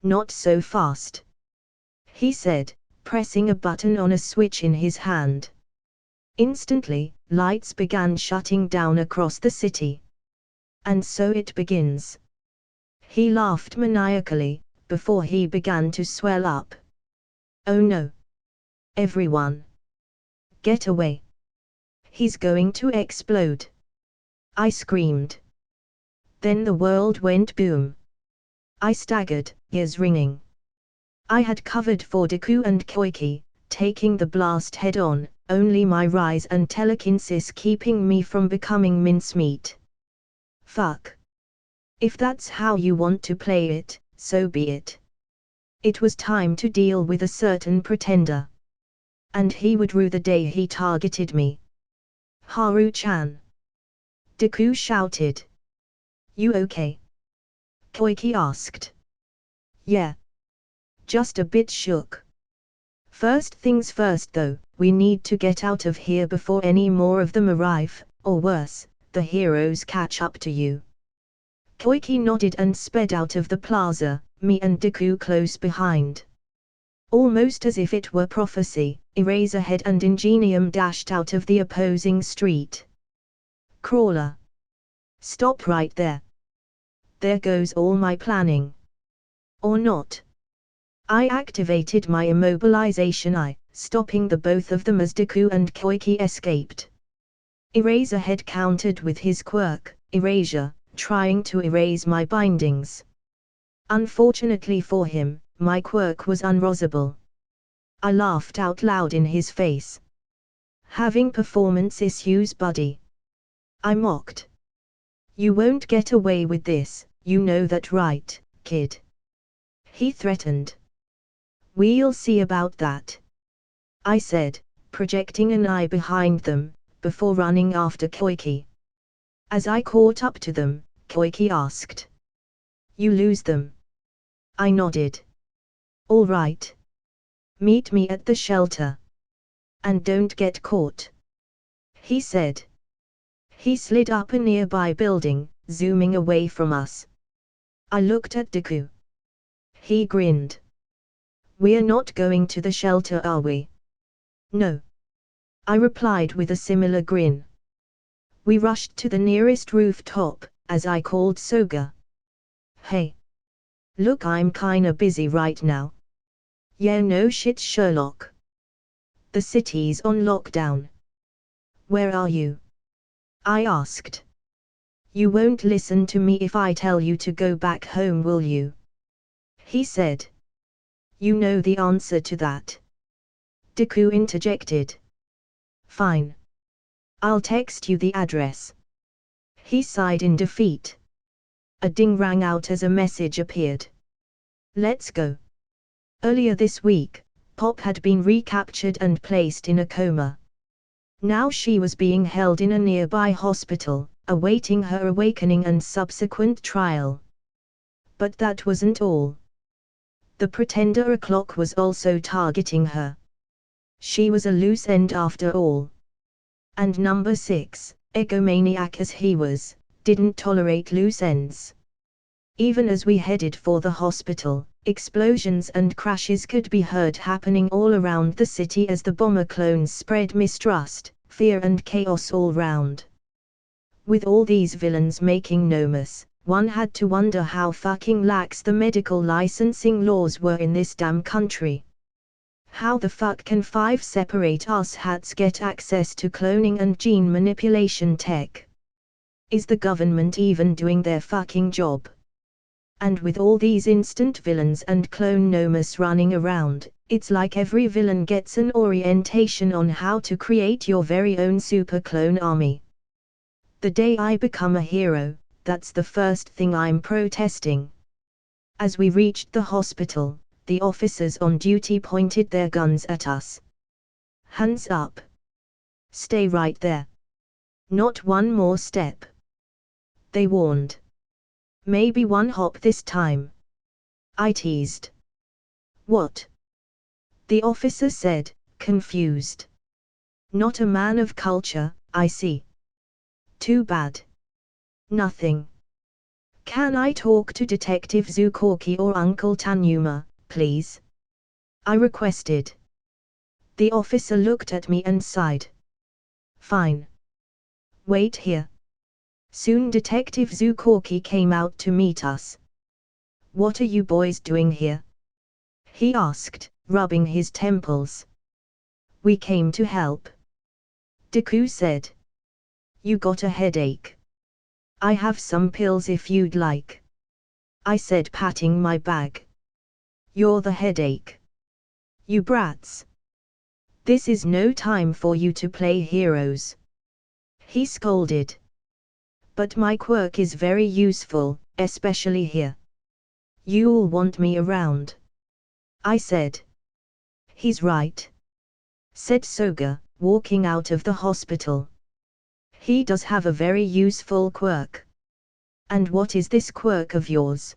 Not so fast. He said, pressing a button on a switch in his hand. Instantly, lights began shutting down across the city. And so it begins. He laughed maniacally, before he began to swell up. Oh no. Everyone. Get away. He's going to explode. I screamed. Then the world went boom. I staggered, ears ringing. I had covered for Deku and Koike, taking the blast head on, only my rise and telekinesis keeping me from becoming mincemeat. Fuck. If that's how you want to play it, so be it. It was time to deal with a certain pretender. And he would rue the day he targeted me. Haru-chan. Deku shouted. You okay? Koike asked. Yeah. Just a bit shook. First things first though, we need to get out of here before any more of them arrive, or worse, the heroes catch up to you. Koike nodded and sped out of the plaza, me and Deku close behind. Almost as if it were prophecy, Eraserhead and Ingenium dashed out of the opposing street. Crawler. Stop right there. There goes all my planning. Or not. I activated my immobilization eye, stopping the both of them as Deku and Koike escaped. Eraserhead countered with his quirk, Erasure, trying to erase my bindings. Unfortunately for him, my quirk was unrosable. I laughed out loud in his face. Having performance issues, buddy? I mocked. You won't get away with this, you know that right, kid? He threatened. We'll see about that. I said, projecting an eye behind them, before running after Koike. As I caught up to them, Koike asked. You lose them? I nodded. All right. Meet me at the shelter. And don't get caught. He said. He slid up a nearby building, zooming away from us. I looked at Deku. He grinned. We're not going to the shelter, are we? No. I replied with a similar grin. We rushed to the nearest rooftop, as I called Soga. Hey. Look, I'm kinda busy right now. Yeah, no shit, Sherlock. The city's on lockdown. Where are you? I asked. You won't listen to me if I tell you to go back home, will you? He said. You know the answer to that. Deku interjected. Fine. I'll text you the address. He sighed in defeat. A ding rang out as a message appeared. Let's go. Earlier this week, Pop had been recaptured and placed in a coma. Now she was being held in a nearby hospital, awaiting her awakening and subsequent trial. But that wasn't all. The pretender clock was also targeting her. She was a loose end after all. And number 6, egomaniac as he was, didn't tolerate loose ends. Even as we headed for the hospital, explosions and crashes could be heard happening all around the city as the bomber clones spread mistrust, fear and chaos all round. With all these villains making no mess, one had to wonder how fucking lax the medical licensing laws were in this damn country. How the fuck can 5 separate asshats get access to cloning and gene manipulation tech? Is the government even doing their fucking job? And with all these instant villains and clone nomas running around, it's like every villain gets an orientation on how to create your very own super clone army. The day I become a hero, that's the first thing I'm protesting. As we reached the hospital, the officers on duty pointed their guns at us. Hands up. Stay right there. Not one more step. They warned. Maybe one hop this time. I teased. What? The officer said, confused. Not a man of culture, I see. Too bad. Nothing. Can I talk to Detective Zukorki or Uncle Tanuma, please? I requested. The officer looked at me and sighed. Fine. Wait here. Soon Detective Zukorki came out to meet us. What are you boys doing here? He asked, rubbing his temples. We came to help. Deku said. You got a headache? I have some pills if you'd like. I said, patting my bag. You're the headache. You brats. This is no time for you to play heroes. He scolded. But my quirk is very useful, especially here. You'll want me around. I said. He's right. Said Soga, walking out of the hospital. He does have a very useful quirk. And what is this quirk of yours?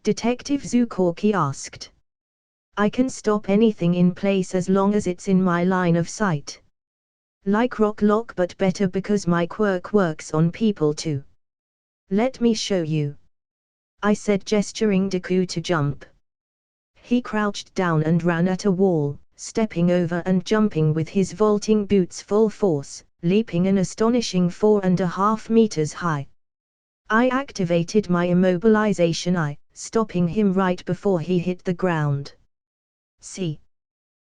Detective Zukorki asked. I can stop anything in place as long as it's in my line of sight. Like Rock Lock, but better because my quirk works on people too. Let me show you. I said, gesturing Deku to jump. He crouched down and ran at a wall, stepping over and jumping with his vaulting boots full force, leaping an astonishing 4.5 meters high. I activated my immobilization eye, stopping him right before he hit the ground. See?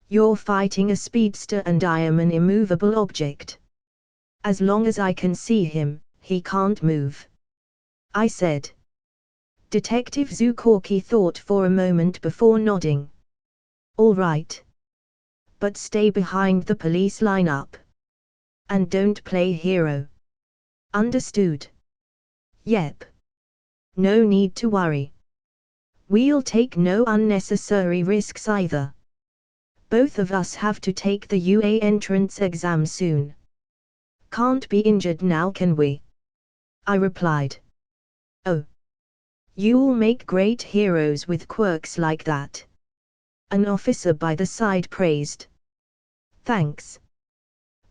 You're fighting a speedster and I am an immovable object. As long as I can see him, he can't move. I said. Detective Zukorki thought for a moment before nodding. All right. But stay behind the police lineup. And don't play hero. Understood? Yep. No need to worry. We'll take no unnecessary risks either. Both of us have to take the UA entrance exam soon. Can't be injured now, can we? I replied. Oh. You'll make great heroes with quirks like that. An officer by the side praised. Thanks.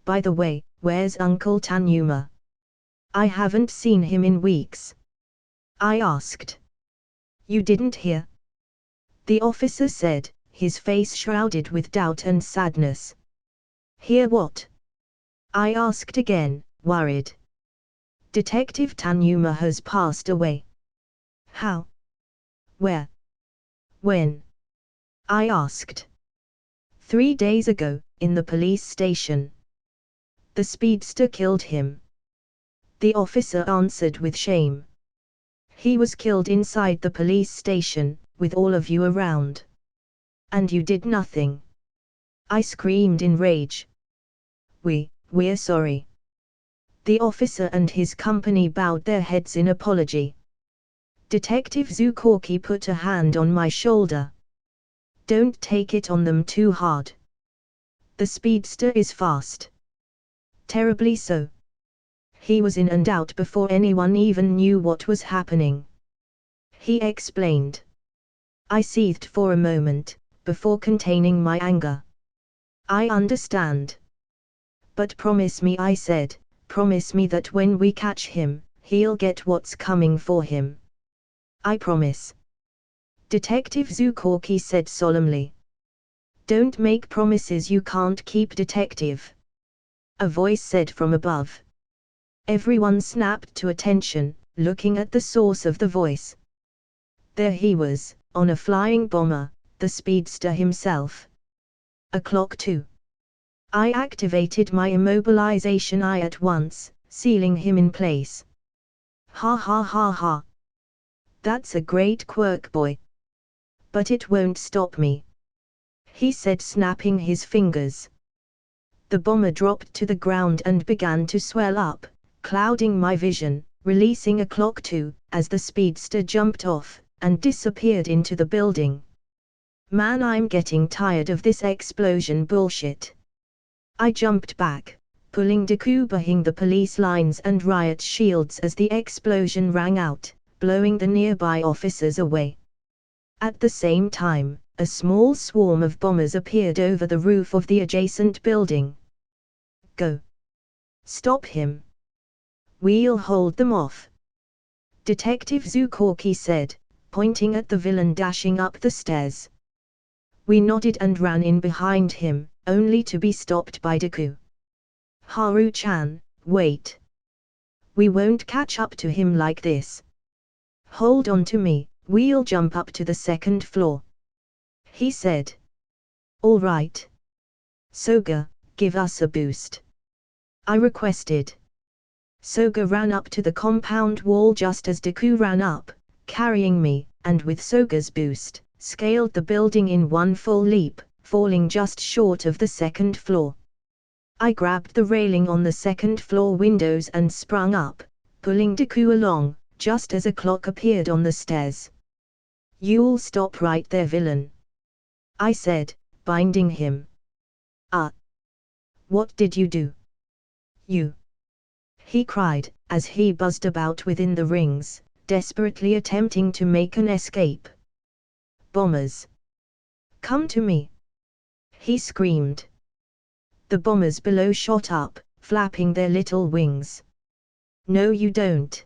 By the way, where's Uncle Tanuma? I haven't seen him in weeks. I asked. You didn't hear? The officer said, his face shrouded with doubt and sadness. Hear what? I asked again, worried. Detective Tanuma has passed away. How? Where? When? I asked. 3 days ago, in the police station. The speedster killed him. The officer answered with shame. He was killed inside the police station, with all of you around. And you did nothing. I screamed in rage. We're sorry. The officer and his company bowed their heads in apology. Detective Zukorki put a hand on my shoulder. Don't take it on them too hard. The speedster is fast. Terribly so. He was in and out before anyone even knew what was happening. He explained. I seethed for a moment, before containing my anger. I understand. But promise me, I said, promise me that when we catch him, he'll get what's coming for him. I promise. Detective Zukorki said solemnly. Don't make promises you can't keep, detective. A voice said from above. Everyone snapped to attention, looking at the source of the voice. There he was, on a flying bomber, the speedster himself. O'clock 2. I activated my immobilization eye at once, sealing him in place. Ha ha ha ha. That's a great quirk, boy. But it won't stop me. He said, snapping his fingers. The bomber dropped to the ground and began to swell up, clouding my vision, releasing O'clock 2, as the speedster jumped off, and disappeared into the building. Man, I'm getting tired of this explosion bullshit. I jumped back, pulling Deku behind the police lines and riot shields as the explosion rang out, blowing the nearby officers away. At the same time, a small swarm of bombers appeared over the roof of the adjacent building. Go. Stop him. We'll hold them off. Detective Zukorki said, pointing at the villain dashing up the stairs. We nodded and ran in behind him, only to be stopped by Deku. Haru-chan, wait. We won't catch up to him like this. Hold on to me, we'll jump up to the second floor. He said. All right. Soga, give us a boost. I requested. Soga ran up to the compound wall just as Deku ran up, carrying me, and with Soga's boost, scaled the building in one full leap, falling just short of the second floor. I grabbed the railing on the second floor windows and sprung up, pulling Deku along, just as a clock appeared on the stairs. You'll stop right there, villain. I said, binding him. What did you do? You. He cried, as he buzzed about within the rings, desperately attempting to make an escape. Bombers. Come to me. He screamed. The bombers below shot up, flapping their little wings. No you don't.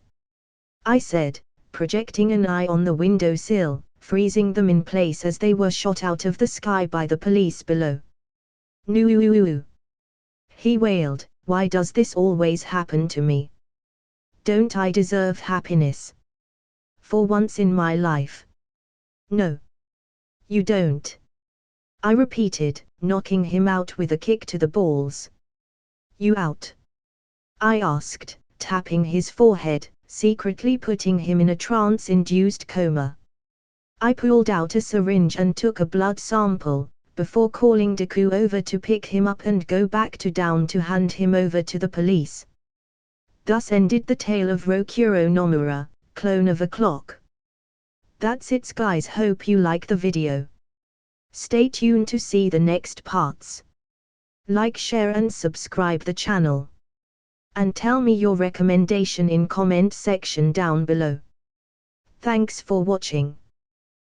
I said, projecting an eye on the windowsill, freezing them in place as they were shot out of the sky by the police below. No. He wailed, why does this always happen to me? Don't I deserve happiness? For once in my life. No. You don't. I repeated, knocking him out with a kick to the balls. You out? I asked, tapping his forehead, secretly putting him in a trance-induced coma. I pulled out a syringe and took a blood sample, before calling Deku over to pick him up and go back to down to hand him over to the police. Thus ended the tale of Rokuro Nomura, clone of a clock. That's it guys, hope you like the video. Stay tuned to see the next parts. Like, share and subscribe the channel. And tell me your recommendation in comment section down below. Thanks for watching.